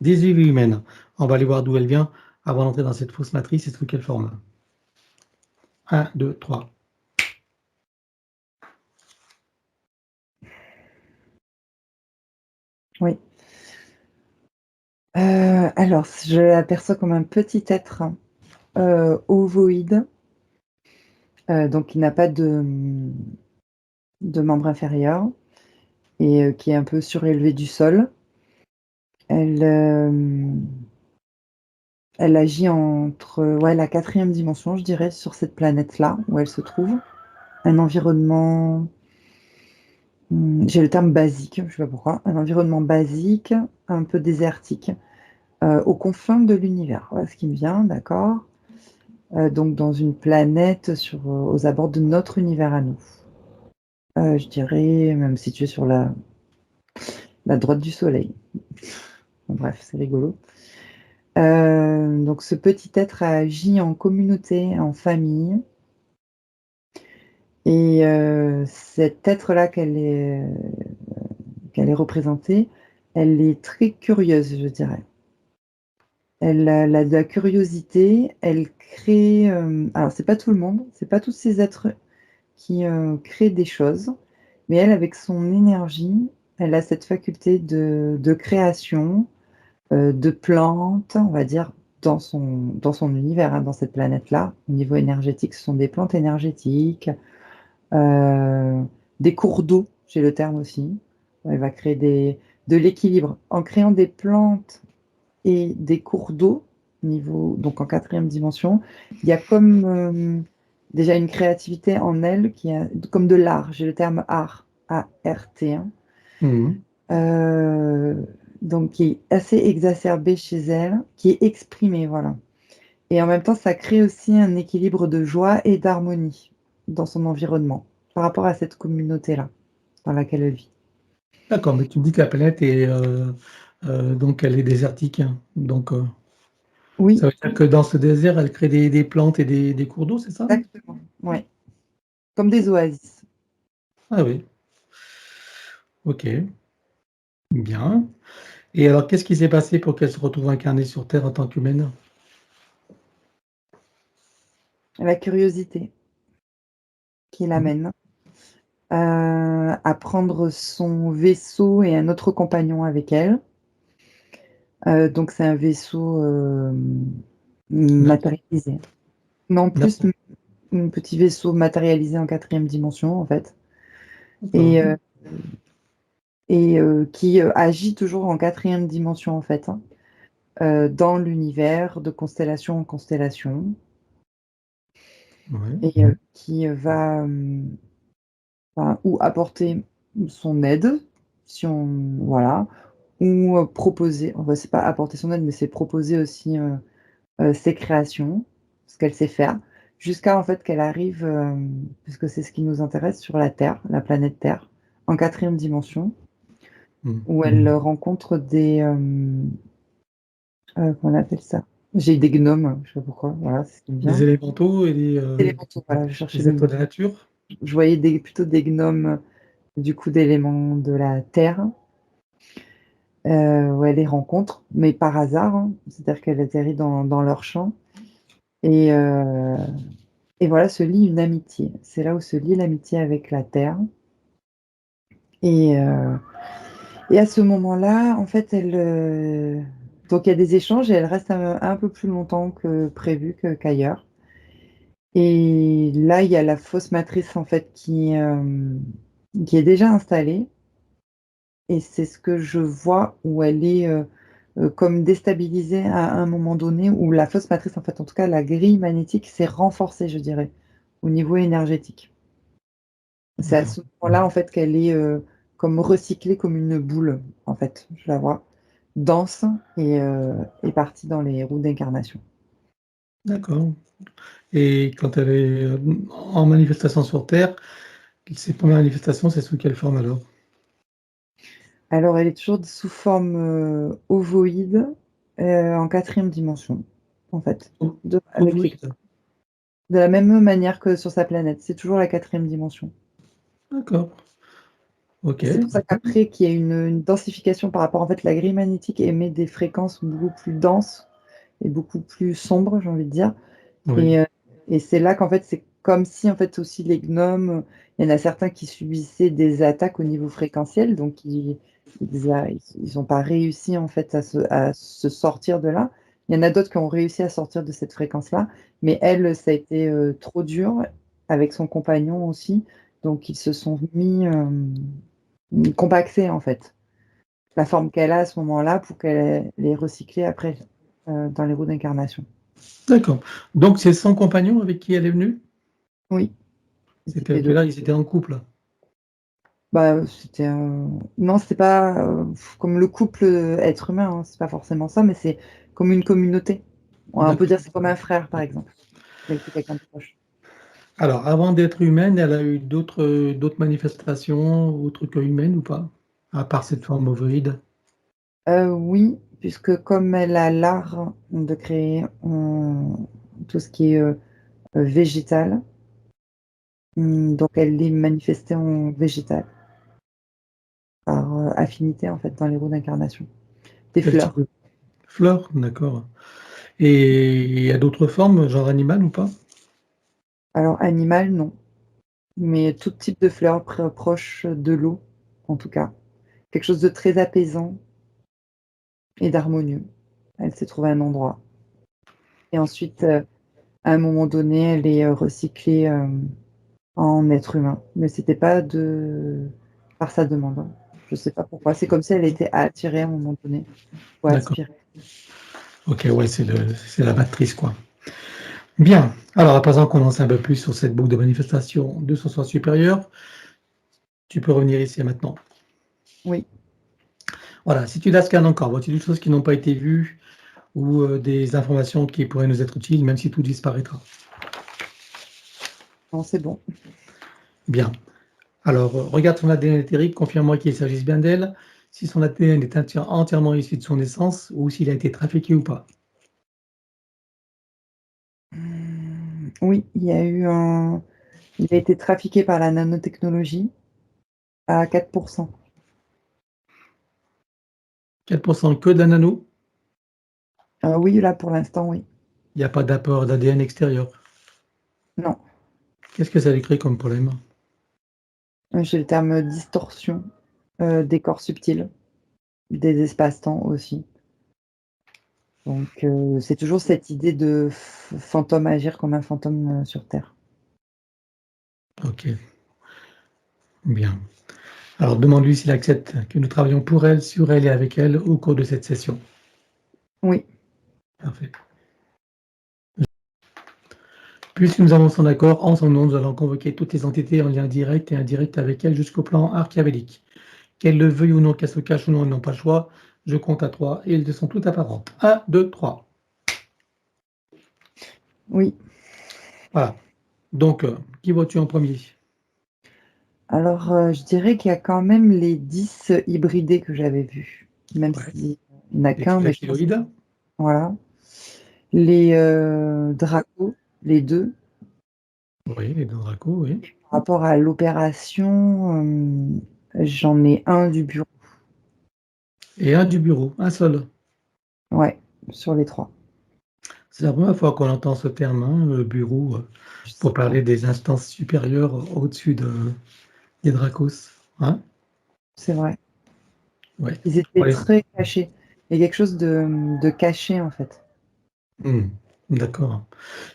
18 vies humaines. On va aller voir d'où elle vient avant d'entrer dans cette fausse matrice et sous quelle forme. Un, 2, 3. Oui. Alors je l'aperçois comme un petit être, ovoïde, donc qui n'a pas de membre inférieur et qui est un peu surélevé du sol. Elle, elle agit entre, ouais, la quatrième dimension, je dirais, sur cette planète-là où elle se trouve. Un environnement, j'ai le terme basique, je sais pas pourquoi, un environnement basique, un peu désertique, aux confins de l'univers. Voilà ce qui me vient, d'accord. Donc dans une planète aux abords de notre univers à nous. Je dirais même située sur la droite du soleil. Bon bref, c'est rigolo. Donc ce petit être agit en communauté, en famille et cet être-là qu'elle est représentée, elle est très curieuse, je dirais. Elle a de la curiosité, elle crée, alors c'est pas tout le monde, c'est pas tous ces êtres qui, créent des choses, mais elle, avec son énergie, elle a cette faculté de création, de plantes, on va dire, dans son univers, hein, dans cette planète-là. Au niveau énergétique, ce sont des plantes énergétiques, heu, des cours d'eau, j'ai le terme aussi. Elle va créer de l'équilibre. En créant des plantes et des cours d'eau, donc en quatrième dimension, il y a comme, déjà une créativité en elle qui est comme de l'art. J'ai le terme art, A-R-T, hein. Mhm. Donc qui est assez exacerbé chez elle, qui est exprimé, voilà. Et en même temps, ça crée aussi un équilibre de joie et d'harmonie dans son environnement, par rapport à cette communauté-là, dans laquelle elle vit. D'accord, mais tu me dis que la planète est, donc elle est désertique, hein, donc Oui, ça veut dire que dans ce désert, elle crée des plantes et des cours d'eau, c'est ça? exactement, ouais, comme des oasis. Ah oui, OK, bien. Et alors qu'est-ce qui s'est passé pour qu'elle se retrouve incarnée sur Terre en tant qu'humaine? La curiosité qui Mmh. l'amène, à prendre son vaisseau et un autre compagnon avec elle. Donc c'est un vaisseau, D'accord, matérialisé. Non, plus d'accord, petit vaisseau matérialisé en quatrième dimension, en fait, d'accord. et qui, agit toujours en quatrième dimension, en fait, hein, dans l'univers de constellation en constellation, Ouais. et qui va, enfin, ou apporter son aide, si on voilà, ou proposer, enfin, c'est pas apporter son aide, mais c'est proposer aussi, ses créations, ce qu'elle sait faire, jusqu'à en fait qu'elle arrive, puisque c'est ce qui nous intéresse, sur la Terre, la planète Terre, en quatrième dimension, Mmh. où elle rencontre des, comment on appelle ça? J'ai des gnomes, je sais pas pourquoi, voilà, c'est ce qui me Des vient. élémentaux et Élémentaux, voilà, je cherchais des le êtres mot. de la nature? Je voyais plutôt des gnomes, du coup, d'éléments de la Terre, où elle les rencontre, mais par hasard, hein, c'est-à-dire qu'elle atterrit dans leur champ, et voilà se lie une amitié. C'est là où se lie l'amitié avec la terre, et à ce moment-là, en fait, donc il y a des échanges et elle reste un peu plus longtemps que prévu, qu'ailleurs, et là, il y a la fausse matrice, en fait, qui est déjà installée, et c'est ce que je vois où elle est, comme déstabilisée à un moment donné, où la fausse matrice, en fait, en tout cas, la grille magnétique s'est renforcée, je dirais, au niveau énergétique. C'est à D'accord, ce moment-là, en fait, qu'elle est, comme recyclée comme une boule, en fait, je la vois, dense, et partie dans les roues d'incarnation. d'accord. Et quand elle est, en manifestation sur Terre, ses premières manifestations, c'est sous quelle forme alors? Alors elle est toujours sous forme, ovoïde, en quatrième dimension, en fait, O avec les ovoïde? de la même manière que sur sa planète, c'est toujours la quatrième dimension. D'accord, OK. Et c'est pour ça qu'après qu'il y ait une densification par rapport, en fait, la grille magnétique émet des fréquences beaucoup plus denses et beaucoup plus sombres, j'ai envie de dire. Oui, Et c'est là qu'en fait, c'est comme si, en fait, aussi les gnomes, il y en a certains qui subissaient des attaques au niveau fréquentiel, donc ils ont pas réussi, en fait, à se sortir de là. Il y en a d'autres qui ont réussi à sortir de cette fréquence-là, mais elle, ça a été, trop dur, avec son compagnon aussi, donc ils se sont mis, compactés, en fait, la forme qu'elle a à ce moment-là, pour qu'elle les recycler après, dans les roues d'incarnation. d'accord. Donc c'est son compagnon avec qui elle est venue? Oui, ils C'était étaient 2. là, ils étaient en couple? Bah, c'était un non, c'était pas, comme le couple, être humain, hein, c'est pas forcément ça, mais c'est comme une communauté. On peut D'accord. dire c'est comme un frère, par exemple, mais c'est quelqu'un de proche. Alors avant d'être humaine, elle a eu d'autres manifestations autres que humaines ou pas? À part cette forme ovoïde? Oui, puisque comme elle a l'art de créer, tout ce qui est, végétal, donc elle est manifestée en végétal par, affinité, en fait, dans les roues d'incarnation. Des Quel type fleurs. de fleurs? D'accord. Et il y a d'autres formes, genre animales ou pas? Alors animal, non, mais tout type de fleurs proches de l'eau, en tout cas. Quelque chose de très apaisant et d'harmonieux. Elle s'est trouvé un endroit, et ensuite, à un moment donné, elle est, recyclée, en être humain, mais c'était pas de par sa demande, hein. Je sais pas pourquoi. C'est comme si elle était attirée à un moment donné, ou D'accord. aspirée. OK, ouais, c'est la matrice, quoi. Bien. Alors à présent qu'on en sait un peu plus sur cette boucle de manifestation de son soi supérieur, tu peux revenir ici et maintenant. Oui, Voilà, si tu la scannes encore, vois-tu des choses qui n'ont pas été vues ou des informations qui pourraient nous être utiles, même si tout disparaîtra? non, c'est bon. Bien. Alors, regarde son ADN éthérique, confirme-moi qu'il s'agisse bien d'elle, si son ADN est entièrement issu de son essence ou s'il a été trafiqué ou pas. Oui, il a été trafiqué par la nanotechnologie à 4%. 4% que de la nano, Oui, là, pour l'instant, oui. il n'y a pas d'apport d'ADN extérieur. Non, Qu'est-ce que ça lui crée comme problème? j'ai le terme distorsion des corps subtils, des espaces-temps aussi. Donc, c'est toujours cette idée de fantôme agir comme un fantôme sur Terre. Ok, bien. Alors, demande-lui s'il accepte que nous travaillions pour elle, sur elle et avec elle au cours de cette session. Oui, Parfait. Puisque nous avons son accord, en son nom, nous allons convoquer toutes les entités en lien direct et indirect avec elle jusqu'au plan archiavélique. Qu'elles le veuillent ou non, qu'elles se cachent ou non, elles n'ont pas le choix. Je compte à 3 et elles sont toutes apparentes. 1, 2, 3. oui. Voilà. Donc, qui vois-tu en premier? Alors, je dirais qu'il y a quand même les 10 hybridés que j'avais vus, même Ouais. s'il n'y en a Les qu'un, mais je pense reptiloïdes? voilà. Les, Dracos, les 2. Oui, les Dracos, oui. Par rapport à l'opération, j'en ai un du bureau. Et un du bureau, un seul. Ouais, sur les 3. C'est la première fois qu'on entend ce terme, hein, le bureau, Je sais pour pas. parler des instances supérieures au-dessus des Dracos. Hein? C'est vrai. Ouais. Ils Pour étaient les- très cachés. Il y a quelque chose de caché, en fait. Hmm, d'accord.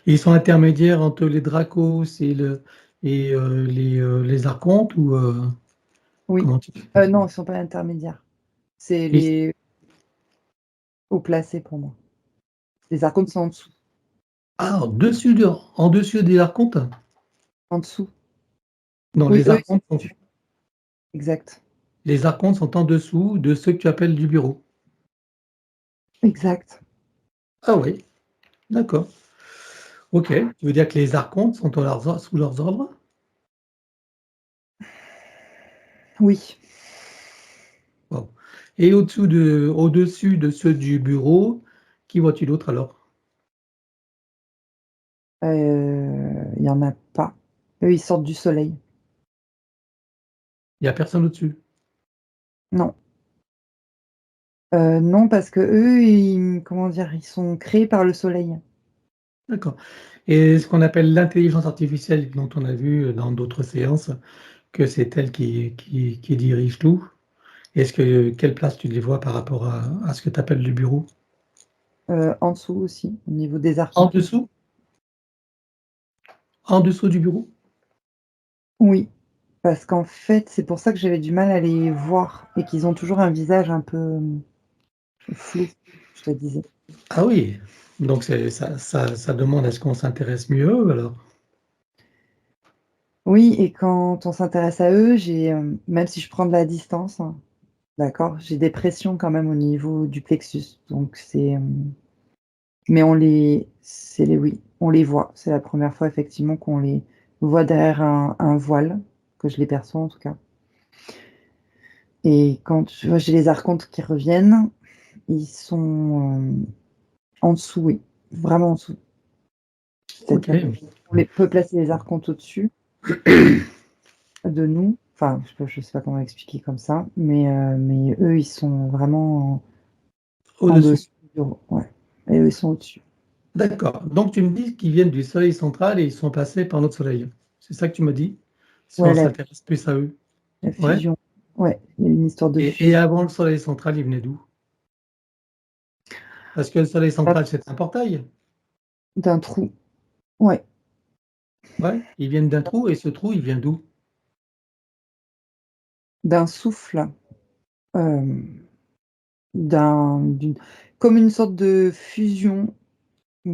Ils sont intermédiaires entre les Dracos et les Archontes ou Oui. comment tu... Non, ils ne sont pas intermédiaires. C'est Ils- les hauts placés pour moi. Les archontes sont en dessous. Ah, en dessus des Archontes? En dessous. Non, Oui, eux, ils sont sont, au-dessus. Exact. les Archontes sont en dessous de ceux que tu appelles du bureau. Exact. Ah oui, d'accord. Ok. Tu veux dire que les Archontes sont sous leurs ordres? Oui. Wow. Et au-dessus de ceux du bureau, qui vois-tu d'autre alors? Il y en a pas. Eux, ils sortent du soleil. Il n'y a personne au-dessus. Non. Non, parce qu'eux, comment dire? Ils sont créés par le soleil. D'accord. Et ce qu'on appelle l'intelligence artificielle, dont on a vu dans d'autres séances que c'est elle qui dirige tout. Quelle place tu les vois par rapport à ce que tu appelles le bureau? En dessous aussi, au niveau des En archontes. dessous? En dessous du bureau? Oui, parce qu'en fait, c'est pour ça que j'avais du mal à les voir et qu'ils ont toujours un visage un peu, flou, je te disais. Ah oui, donc ça demande à ce qu'on s'intéresse mieux à eux alors. Oui et quand on s'intéresse à eux, même si je prends de la distance, hein, d'accord, j'ai des pressions quand même au niveau du plexus, donc mais oui, on les voit. C'est la première fois effectivement qu'on les voit derrière un voile, que je les perçois en tout cas et quand tu vois, j'ai les archontes qui reviennent, ils sont, en dessous, oui, vraiment en dessous. Ok. C'est-à-dire qu'on les peut placer les archontes au-dessus de nous, enfin, je sais pas comment expliquer comme ça, mais eux, ils sont vraiment en Au-dessus. dessous du bureau, ouais et eux, ils sont au-dessus. D'accord. Donc tu me dis qu'ils viennent du soleil central et ils sont passés par notre soleil. C'est ça que tu me dis? Si Ouais, on la s'intéresse plus à eux. Ouais. fusion, ouais, il y a une histoire de Et fusion. avant le soleil central, ils venaient d'où? Parce que le soleil central, c'est un portail. D'un trou, ouais, Ouais. Ils viennent d'un trou et ce trou, il vient d'où? d'un souffle, hem, d'une comme une sorte de fusion,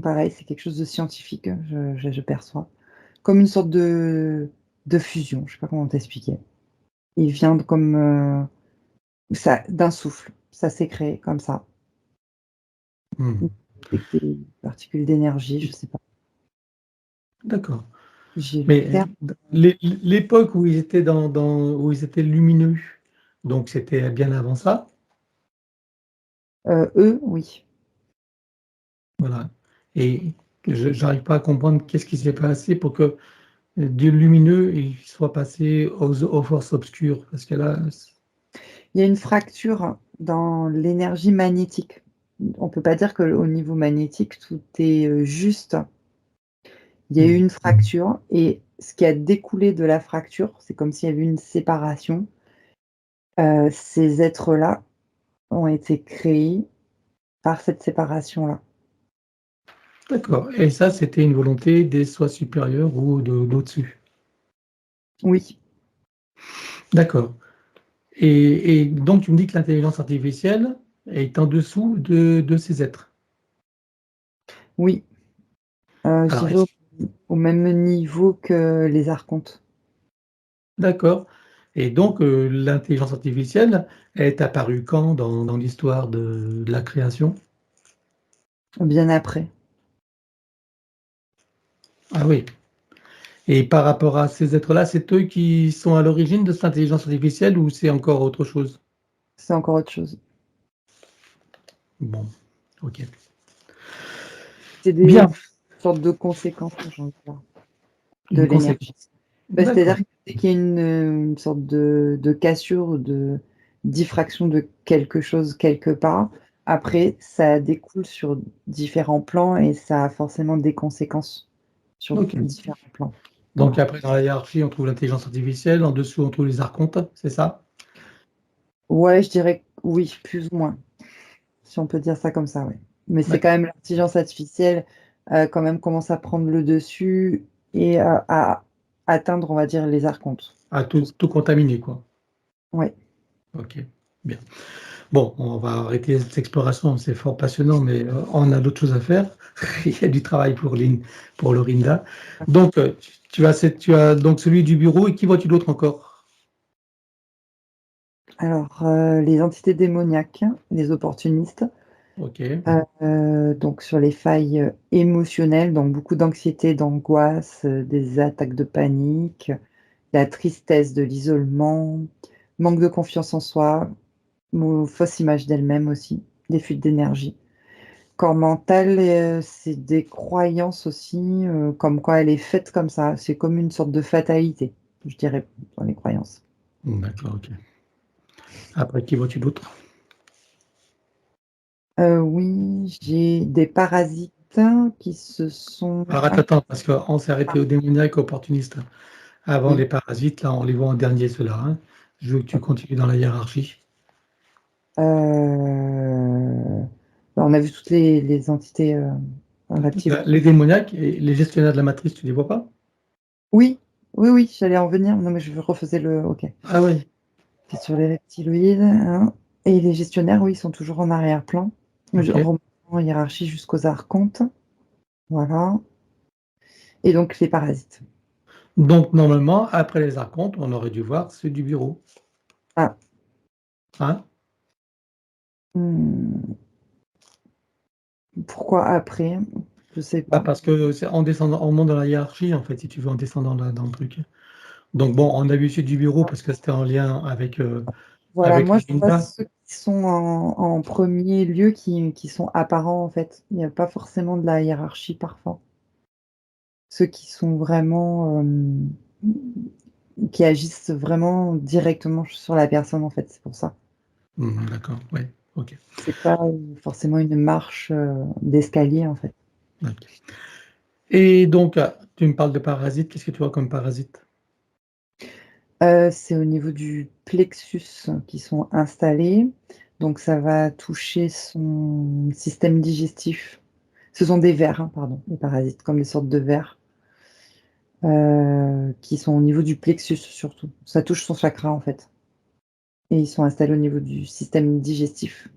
pareil, c'est quelque chose de scientifique, je perçois. Comme une sorte de fusion, je sais pas comment t'expliquer. Il vient de comme, ça d'un souffle, ça s'est créé comme ça. Hmm. Avec des particules d'énergie, je sais pas. D'accord. J'ai le Mais terme, l'époque où ils étaient où ils étaient lumineux, donc c'était bien avant ça, eux, oui. voilà. Et j'arrive pas à comprendre qu'est-ce qui s'est passé pour que du lumineux il soit passé aux forces obscures, parce que là, Il y a une fracture dans l'énergie magnétique. On peut pas dire qu'au niveau magnétique, tout est, juste. Il y a eu mmh, une fracture et ce qui a découlé de la fracture, c'est comme s'il y avait eu une séparation. Ces êtres-là ont été créés par cette séparation-là. d'accord. Et ça, c'était une volonté des soi supérieurs ou d'au-dessus? Oui, D'accord. Et donc tu me dis que l'intelligence artificielle est en dessous de ces êtres? oui, je Alors dirais est-ce au même niveau que les archontes. d'accord, et donc l'intelligence artificielle est apparue quand dans l'histoire de la création? Bien après. Ah oui, et par rapport à ces êtres-là, c'est eux qui sont à l'origine de cette intelligence artificielle ou c'est encore autre chose? C'est encore autre chose. Bon, OK. C'est des Bien, sortes de conséquences, j'ai envie de dire, de une l'énergie. conséquence. Bah, c'est-à-dire D'accord, que dès qu'il y a une sorte de cassure ou de diffraction de quelque chose quelque part, après ça découle sur différents plans et ça a forcément des conséquences sur OK. différents plans. Donc Voilà. après dans la hiérarchie, on trouve l'intelligence artificielle, en dessous on trouve les archontes, c'est ça? Ouais, je dirais que oui, plus ou moins, si on peut dire ça comme ça, ouais. Mais c'est quand D'accord. même l'intelligence artificielle, quand même commence à prendre le dessus et à atteindre, on va dire, les archontes. À tout contaminé, quoi. Ouais. OK, bien. Bon, on va arrêter cette exploration, c'est fort passionnant, mais on a d'autres choses à faire. Il y a du travail pour Lorinda. Donc, tu as donc celui du bureau et qui vois-tu d'autre encore? Alors, les entités démoniaques, les opportunistes, OK, donc sur les failles, émotionnelles, donc beaucoup d'anxiété, d'angoisse, des attaques de panique, la tristesse, de l'isolement, manque de confiance en soi, fausse image d'elle-même aussi, des fuites d'énergie. Corps mental, c'est des croyances aussi, comme quoi elle est faite comme ça. C'est comme une sorte de fatalité, je dirais, dans les croyances. d'accord, OK. Après, qui vois-tu d'autre? Oui, j'ai des parasites qui se sont Alors attends, parce qu'on s'est arrêté au démoniaque opportuniste avant oui, les parasites, là, on les voit en dernier, ceux-là, hein. Je veux que tu continues dans la hiérarchie. on a vu toutes les entités, reptiles. Les démoniaques et les gestionnaires de la matrice, tu les vois pas? Oui, oui, oui, j'allais en venir. Non, mais je refaisais le OK. Ah oui, C'est sur les reptiloïdes, hein, et les gestionnaires, oui, ils sont toujours en arrière-plan. Je OK. remonte en hiérarchie jusqu'aux archontes, voilà, et donc les parasites. Donc normalement, après les archontes, on aurait dû voir ceux du bureau, Ah, hein? mmh, pourquoi après? Je sais Bah, pas. parce que c'est en descendant on monte dans la hiérarchie, en fait, si tu veux, en descendant là dans le truc. Donc bon, on a vu ceux du bureau parce que c'était en lien Voilà, avec moi, je vois Lorinda. ceux qui sont en 1er lieu qui sont apparents, en fait. Il y a pas forcément de la hiérarchie parfois. Ceux qui sont vraiment, qui agissent vraiment directement sur la personne, en fait, c'est pour ça. Mmh, d'accord, ouais, OK, C'est pas, forcément une marche, d'escalier, en fait. OK. Et donc, tu me parles de parasites, qu'est-ce que tu vois comme parasites? C'est au niveau du plexus qui sont installés, donc ça va toucher son système digestif. Ce sont des vers, hein, pardon, les parasites, comme des sortes de vers, qui sont au niveau du plexus surtout. Ça touche son chakra, en fait, et ils sont installés au niveau du système digestif.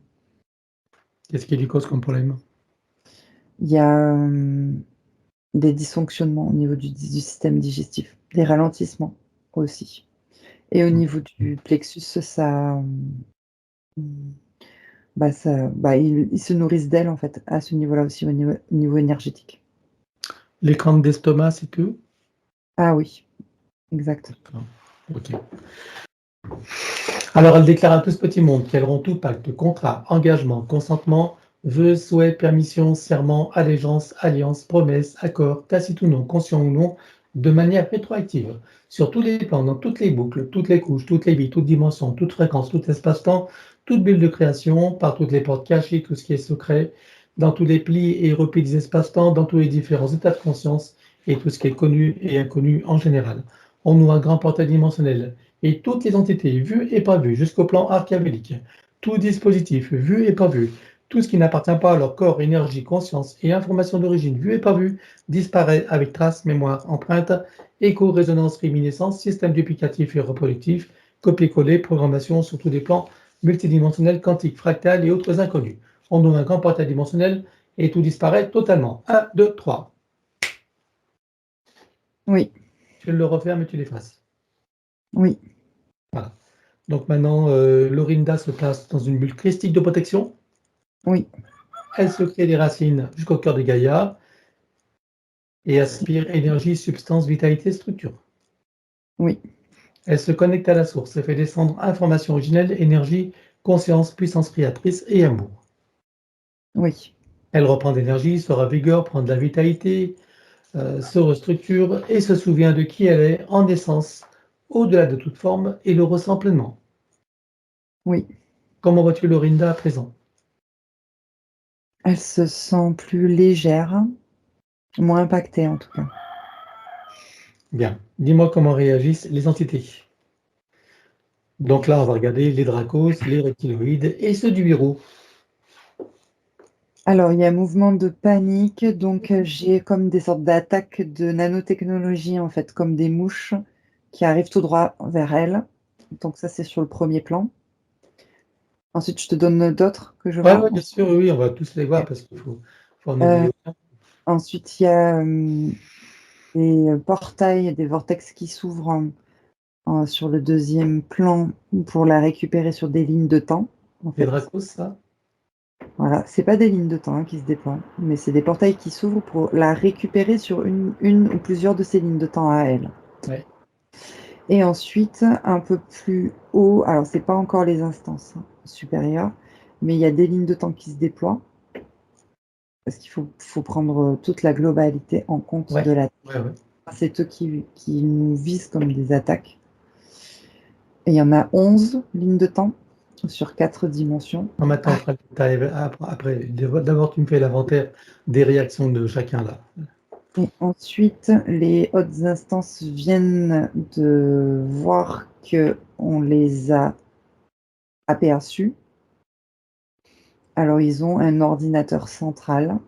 Qu'est-ce qui lui cause comme problème? Il y a, des dysfonctionnements au niveau du système digestif, des ralentissements aussi, et au Mmh, niveau du plexus, ça, mmh, bah, ils se nourrissent d'elle, en fait, à ce niveau-là aussi, au niveau énergétique. les crampes d'estomac, c'est tout? Ah oui, exact. D'accord. Ok. Alors, elle déclare à tout ce petit monde qu'elle rend tout pacte, contrat, engagement, consentement, vœux, souhaits, permission, serment, allégeance, alliance, promesse, accord, tacite ou non, conscient ou non, de manière rétroactive, sur tous les plans, dans toutes les boucles, toutes les couches, toutes les vies, toutes dimensions, toutes fréquences, tout espace-temps, toute bulle de création, par toutes les portes cachées, tout ce qui est secret, dans tous les plis et replis des espaces-temps, dans tous les différents états de conscience, et tout ce qui est connu et inconnu en général. On nous un grand portail dimensionnel et toutes les entités vues et pas vues jusqu'au plan archéologique, tout dispositif vu et pas vu, tout ce qui n'appartient pas à leur corps, énergie, conscience et information d'origine vue et pas vue, disparaît avec trace, mémoire, empreinte, écho, résonance, réminiscence, système duplicatif et reproductif, copier-coller, programmation sur tous les plans multidimensionnels, quantiques, fractales et autres inconnus. On donne un grand portail dimensionnel et tout disparaît totalement. 1, 2, 3. Oui, Tu le refermes et tu l'effaces. oui, Voilà. Donc maintenant, Lorinda se place dans une bulle christique de protection. oui, Elle se crée des racines jusqu'au cœur de Gaïa et aspire énergie, substance, vitalité, structure. oui, Elle se connecte à la source et fait descendre information originelle, énergie, conscience, puissance créatrice et amour. oui, Elle reprend d'énergie, se ravigore, prend de la vitalité, se restructure et se souvient de qui elle est en essence, au-delà de toute forme, et le ressent pleinement. oui. Comment vois-tu Lorinda à présent? Elle se sent plus légère, moins impactée en tout cas. Bien. Dis-moi comment réagissent les entités. Donc là, on va regarder les dracos, les reptiloïdes et ceux du bureau. Alors, il y a mouvement de panique, donc j'ai comme des sortes d'attaques de nanotechnologie, en fait, comme des mouches qui arrivent tout droit vers elle. Donc ça, c'est sur le premier plan. Ensuite, je te donne d'autres que je Ouais, vois. ouais, bien sûr, oui, on va tous les voir parce qu'il faut en Heu, oublier aucun. ensuite, il y a, des portails, des vortex qui s'ouvrent sur le deuxième plan pour la récupérer sur des lignes de temps, en Les fait. dracos, ça? Voilà, c'est pas des lignes de temps, hein, qui se déploient, mais c'est des portails qui s'ouvrent pour la récupérer sur une ou plusieurs de ces lignes de temps à elle. Ouais. Et ensuite, un peu plus haut, alors c'est pas encore les instances, hein, supérieures, mais il y a des lignes de temps qui se déploient, parce qu'il faut prendre, toute la globalité en compte Ouais, de la ouais, ouais. c'est eux qui nous visent comme des attaques. Et il y en a 11 lignes de temps sur 4 dimensions. Non, maintenant, on fera le détail après. D'abord, tu me fais l'inventaire des réactions de chacun là. Et ensuite, les hautes instances viennent de voir qu'on les a aperçus. Alors, ils ont un ordinateur central,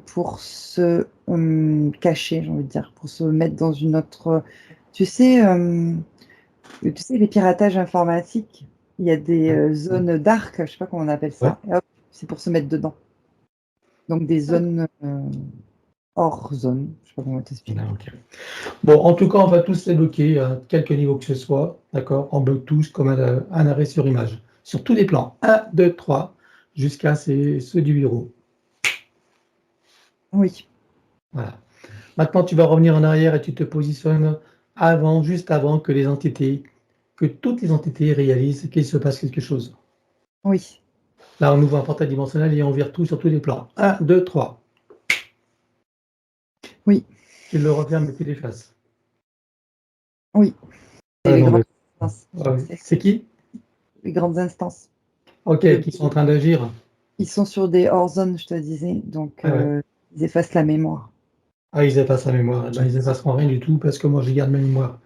pour se, cacher, j'ai envie de dire, pour se mettre dans une autre, tu sais, tu sais les piratages informatiques? Il y a des, Ouais, zones dark, je sais pas comment on appelle ouais. ça et hop, c'est pour se mettre dedans. Donc des zones, hors zone, je sais pas comment t'expliquer. Ah, ok. Bon, en tout cas, on va tous les bloquer à quelque niveau que ce soit, d'accord? On bloque tous comme un arrêt sur image, sur tous les plans. 1, 2, 3, jusqu'à ceux du bureau. Oui, Voilà. Maintenant, tu vas revenir en arrière et tu te positionnes avant, juste avant que toutes les entités réalisent qu'il se passe quelque chose. oui, Là, on ouvre un portail dimensionnel et on vire tout sur tous les plans. 1, 2, 3. oui, Tu le refermes et tu l'effaces. oui. C'est Ah les non, grandes mais instances. C'est c'est qui? les grandes instances. Ok, De qui sont en train d'agir. Ils sont sur des hors zones, je te disais, donc Ah ouais. ils effacent la mémoire. Ah, ils effacent la mémoire. Eh ben, ils effaceront rien du tout parce que moi, je garde ma mémoire.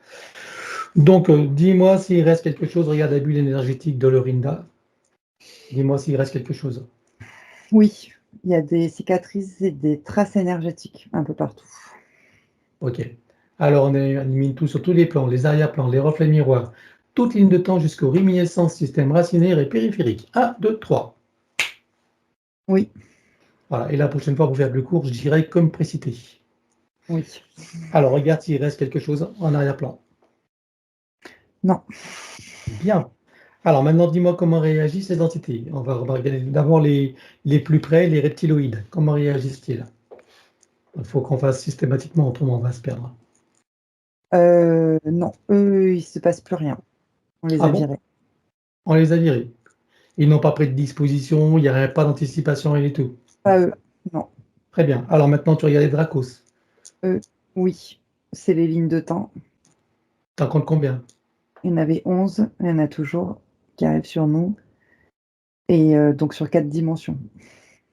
Donc, dis-moi s'il reste quelque chose. Regarde la bulle énergétique de Lorinda. Dis-moi s'il reste quelque chose. Oui, il y a des cicatrices et des traces énergétiques un peu partout. Ok. Alors, on élimine tout sur tous les plans, les arrière-plans, les reflets miroirs, toute ligne de temps jusqu'aux réminiscences, système racinaire et périphérique. 1, 2, 3. Oui, Voilà. Et la prochaine fois, pour faire plus court, je dirais comme précité. oui. Alors, regarde s'il reste quelque chose en arrière-plan. Non. Bien. Alors, maintenant, dis-moi comment réagissent ces entités. On va regarder d'abord les plus près, les reptiloïdes. Comment réagissent-ils? Il faut qu'on fasse systématiquement, autrement on va se perdre. Non, eux, il se passe plus rien. On les Ah a bon? virés. On les a virés. Ils n'ont pas pris de disposition, il y a pas d'anticipation, rien du tout. Pas eux, non. Très bien. Alors maintenant, tu regardes les Dracos. Eux, oui, c'est les lignes de temps. Tu en comptes combien? Il y en avait 11, il y en a toujours qui arrivent sur nous et donc sur 4 dimensions.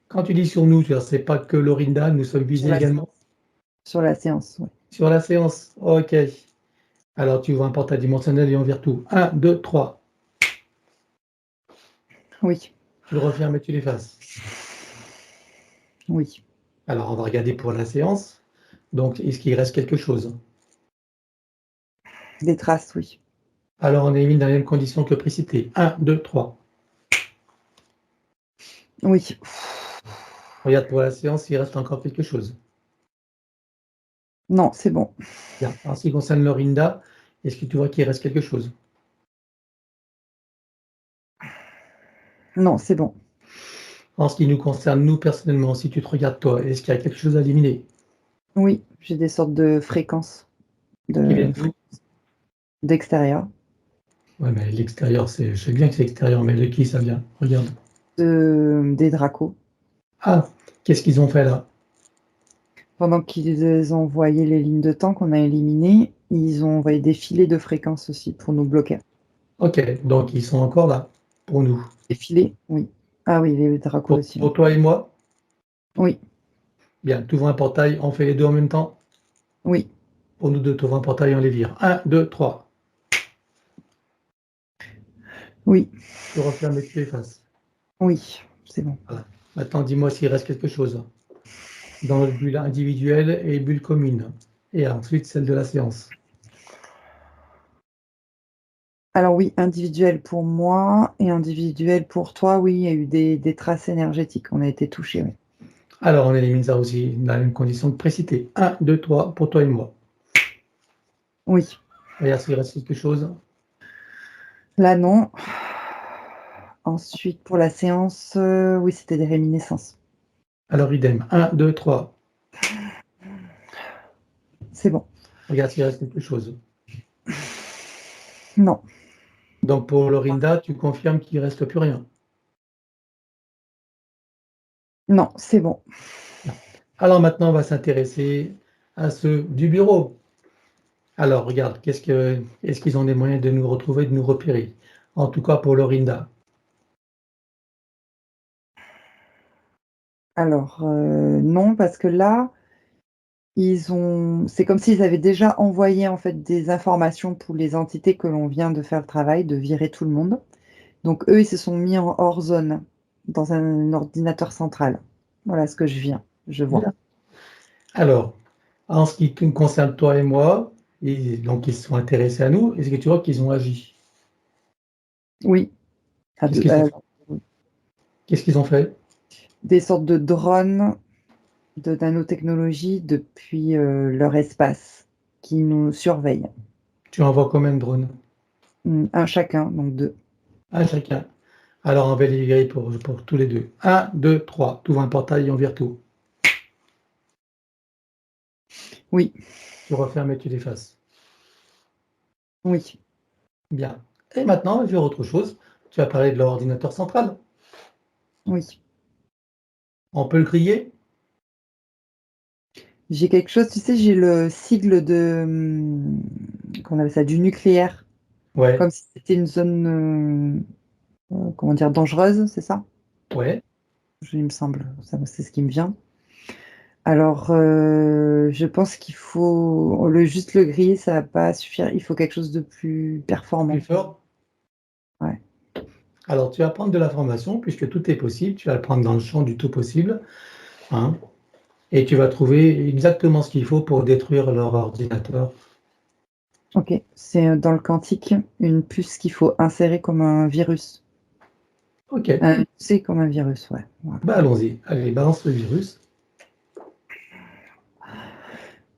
Quand tu dis sur nous, tu veux dire, c'est pas que Lorinda, nous sommes Sur visés la également? séance. Sur la séance, ouais. Sur la séance? OK. Alors tu ouvres un portail dimensionnel et on vire tout. 1, 2, 3. Oui, Tu le refermes et tu l'effaces. oui. Alors on va regarder pour la séance. Donc, est-ce qu'il reste quelque chose? Des traces, oui. Alors on élimine dans les mêmes conditions que précité. 1, 2, 3. Oui. Regarde pour la séance, il reste encore quelque chose. Non, c'est bon. Bien. En ce qui concerne Lorinda, est-ce que tu vois qu'il reste quelque chose? Non, c'est bon. En ce qui nous concerne, nous personnellement, si tu te regardes toi, est-ce qu'il y a quelque chose à éliminer? Oui, j'ai des sortes de fréquences Qui vient de d'où? d'extérieur, Ouais, mais l'extérieur, c'est, je sais bien que c'est extérieur, mais de qui ça vient? Regarde. des dracos. Ah, qu'est-ce qu'ils ont fait là? Pendant qu'ils ont envoyé les lignes de temps qu'on a éliminées, ils ont envoyé des filets de fréquences aussi pour nous bloquer. Ok, donc ils sont encore là pour nous. Des filets? Oui. Ah oui, les dracos aussi, Pour oui. toi et moi, Oui, bien, tu ouvres un portail, on fait les deux en même temps. oui, Pour nous deux, tu ouvres un portail, on les vire. 1, 2, 3. oui, Tu refermes et tu effaces. oui, c'est bon. Voilà. Maintenant, dis-moi s'il reste quelque chose dans le bulle individuelle et bulle commune. Et ensuite, celle de la séance. Alors oui, individuel pour moi et individuel pour toi, oui, il y a eu des traces énergétiques. On a été touchés, oui. Alors, on élimine ça aussi dans la même condition que précité. 1, 2, 3 pour toi et moi. Oui. Regarde s'il reste quelque chose. Là, non. Ensuite, pour la séance, oui, c'était des réminiscences. Alors, idem. 1, 2, 3. C'est bon. Regarde s'il reste quelque chose. Non, Donc, pour Lorinda, tu confirmes qu'il ne reste plus rien. non, c'est bon. Bien. Alors maintenant, on va s'intéresser à ceux du bureau. Alors, regarde, est-ce qu'ils ont des moyens de nous retrouver, de nous repérer? En tout cas pour Lorinda. Alors, non, parce que là, c'est comme s'ils avaient déjà envoyé, en fait, des informations pour les entités que l'on vient de faire le travail, de virer tout le monde. Donc eux, ils se sont mis en hors zone, dans un ordinateur central. Voilà ce que je vois. Bien. Alors, en ce qui nous concerne toi et moi, et donc ils se sont intéressés à nous, est-ce que tu vois qu'ils ont agi? Oui, à Qu'est-ce 2, qu'ils ont, qu'est-ce qu'ils ont fait? des sortes de drones de nanotechnologie depuis, leur espace qui nous surveillent. Tu envoies combien de drones? 1 chacun, donc 2. Un chacun. Alors, on va les virer pour tous les deux. 1, 2, 3. Tu ouvres un portail et on vire tout. Oui, Tu refermes et tu l'effaces. oui, Bien. Et maintenant, on va faire autre chose. Tu as parlé de l'ordinateur central. oui. On peut le griller? J'ai quelque chose, tu sais, j'ai le sigle de, comment on appelle ça? Du nucléaire, Ouais, comme si c'était une zone, comment dire? Dangereuse, c'est ça? ouais. Il me semble, ça c'est ce qui me vient. Alors, je pense qu'il faut juste le griller, ça va pas suffire. Il faut quelque chose de plus Plus performant. fort. Ouais. Alors, tu vas prendre de l'information, puisque tout est possible. Tu vas le prendre dans le champ du tout possible, hein, et tu vas trouver exactement ce qu'il faut pour détruire leur ordinateur. OK. C'est, dans le quantique, une puce qu'il faut insérer comme un virus. OK, C'est comme un virus, ouais, voilà. bah allons-y. Allez, balance le virus.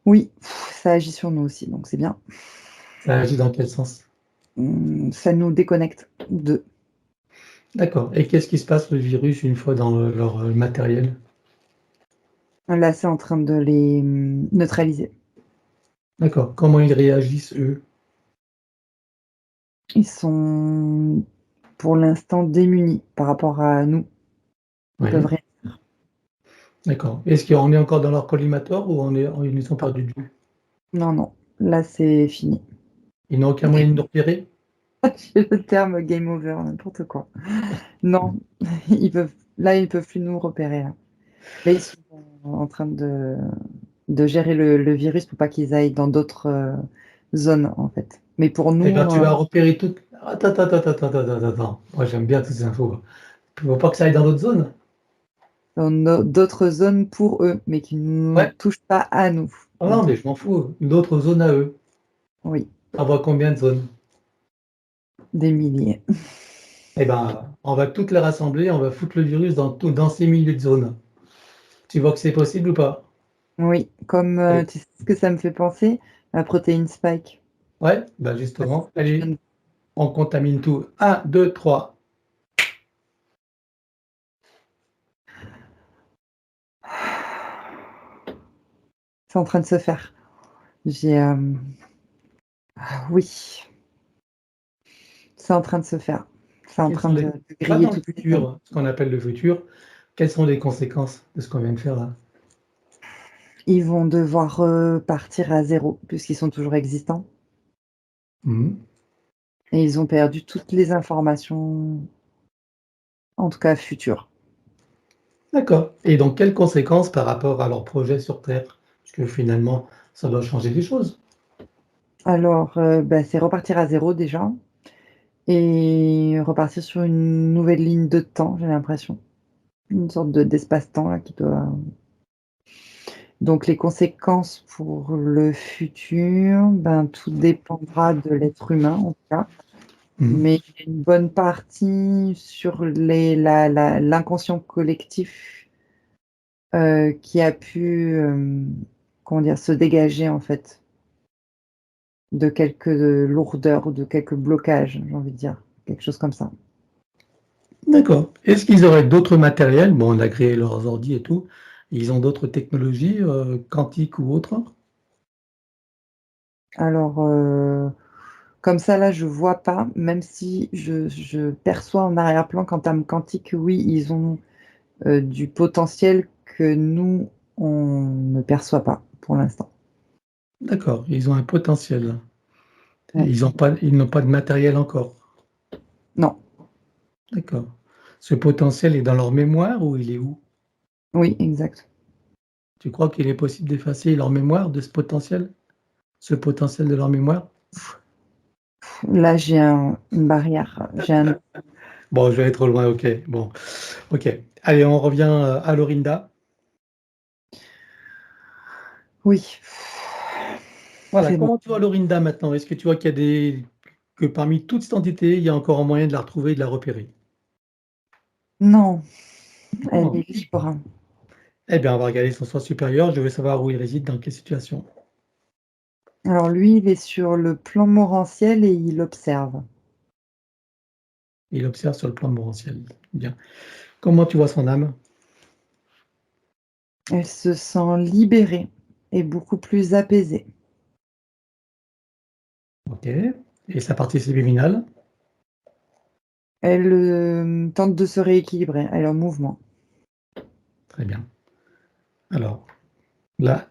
Oui, ça agit sur nous aussi, donc c'est bien. Ça agit dans quel sens? Ça nous déconnecte d'eux. D'accord. Et qu'est-ce qui se passe, le virus, une fois dans leur matériel? Là, c'est en train de les, neutraliser. D'accord. Comment ils réagissent, eux? Ils sont, pour l'instant, démunis par rapport à nous. Ils peuvent Oui, rien. d'accord. Est-ce qu'on est encore dans leur collimateur ou ils nous ont perdu de vue? Non, non, là, c'est fini. Ils n'ont aucun moyen de nous repérer? J'ai le terme game over, n'importe quoi. Non, ils peuvent plus nous repérer, là. Là, ils sont en train de gérer le virus pour pas qu'ils aillent dans d'autres zones, en fait. Mais pour Eh ben, nous, tu vas repérer tout. Attends, attends, attends, attends, attends, attends, attends. Moi, j'aime bien toutes ces infos. Tu veux pas que ça aille dans d'autres zones? dans d'autres zones pour eux, mais qui ne nous Ouais. touchent pas à nous, Ah non, mais disons. je m'en fous. D'autres zones à eux. Oui, On voit combien de zones? des milliers. Eh ben, on va toutes les rassembler, on va foutre le virus dans ces milieux de zones. Tu vois que c'est possible ou pas? Oui, comme Allez. tu sais ce que ça me fait penser? La protéine spike. Ouais, bah Ah, c'est justement. ce que je viens Allez, de- on contamine tout. Un, 2, 3. C'est en train de se faire. J'ai oui, c'est en train de se faire. C'est en Quels train sont de pas griller dans le toutes les zones. futur, ce qu'on appelle le futur, quelles sont les conséquences de ce qu'on vient de faire là? Ils vont devoir repartir à zéro puisqu'ils sont toujours existants Mhm. et ils ont perdu toutes les informations, en tout cas futures. D'accord. Et donc, quelles conséquences par rapport à leur projet sur Terre? Parce que finalement, ça doit changer des choses. Alors, bah, c'est repartir à zéro déjà et repartir sur une nouvelle ligne de temps, j'ai l'impression. Une sorte d'espace-temps là qui doit donc les conséquences pour le futur, ben, tout dépendra de l'être humain en tout cas, Mhm. mais il y a une bonne partie sur les la l'inconscient collectif, qui a pu, comment dire? Se dégager en fait de quelques lourdeurs ou de quelques blocages, j'ai envie de dire, quelque chose comme ça. D'accord. Est-ce qu'ils auraient d'autres matériels? Bon, on a créé leurs ordi et tout. Ils ont d'autres technologies, quantiques ou autres? Alors, comme ça là, je vois pas, même si je perçois en arrière-plan qu'en termes quantiques, oui, ils ont, du potentiel que nous, on ne perçoit pas pour l'instant. D'accord, ils ont un potentiel. Et Ouais. ils n'ont pas de matériel encore. Non, D'accord. Ce potentiel est dans leur mémoire ou il est où? oui, exact. Tu crois qu'il est possible d'effacer leur mémoire de ce potentiel? Ce potentiel de leur mémoire? Là, j'ai une barrière, j'ai un Bon, je vais aller trop loin, OK. Bon, OK. Allez, on revient à Lorinda. oui, Voilà, c'est bon. comment tu vois Lorinda maintenant? Est-ce que tu vois qu'il y a que parmi toute cette entité, il y a encore un moyen de la retrouver et de la repérer? Non, elle Oh. est libre. Eh bien, on va regarder son soi supérieur. Je veux savoir où il réside, dans quelle situation. Alors lui, il est sur le plan morantiel et il observe. Il observe sur le plan morantiel. Bien. Comment tu vois son âme? Elle se sent libérée et beaucoup plus apaisée. OK. Et sa partie subliminale? Elle, tente de se rééquilibrer, elle est en mouvement. Très bien. Alors, là,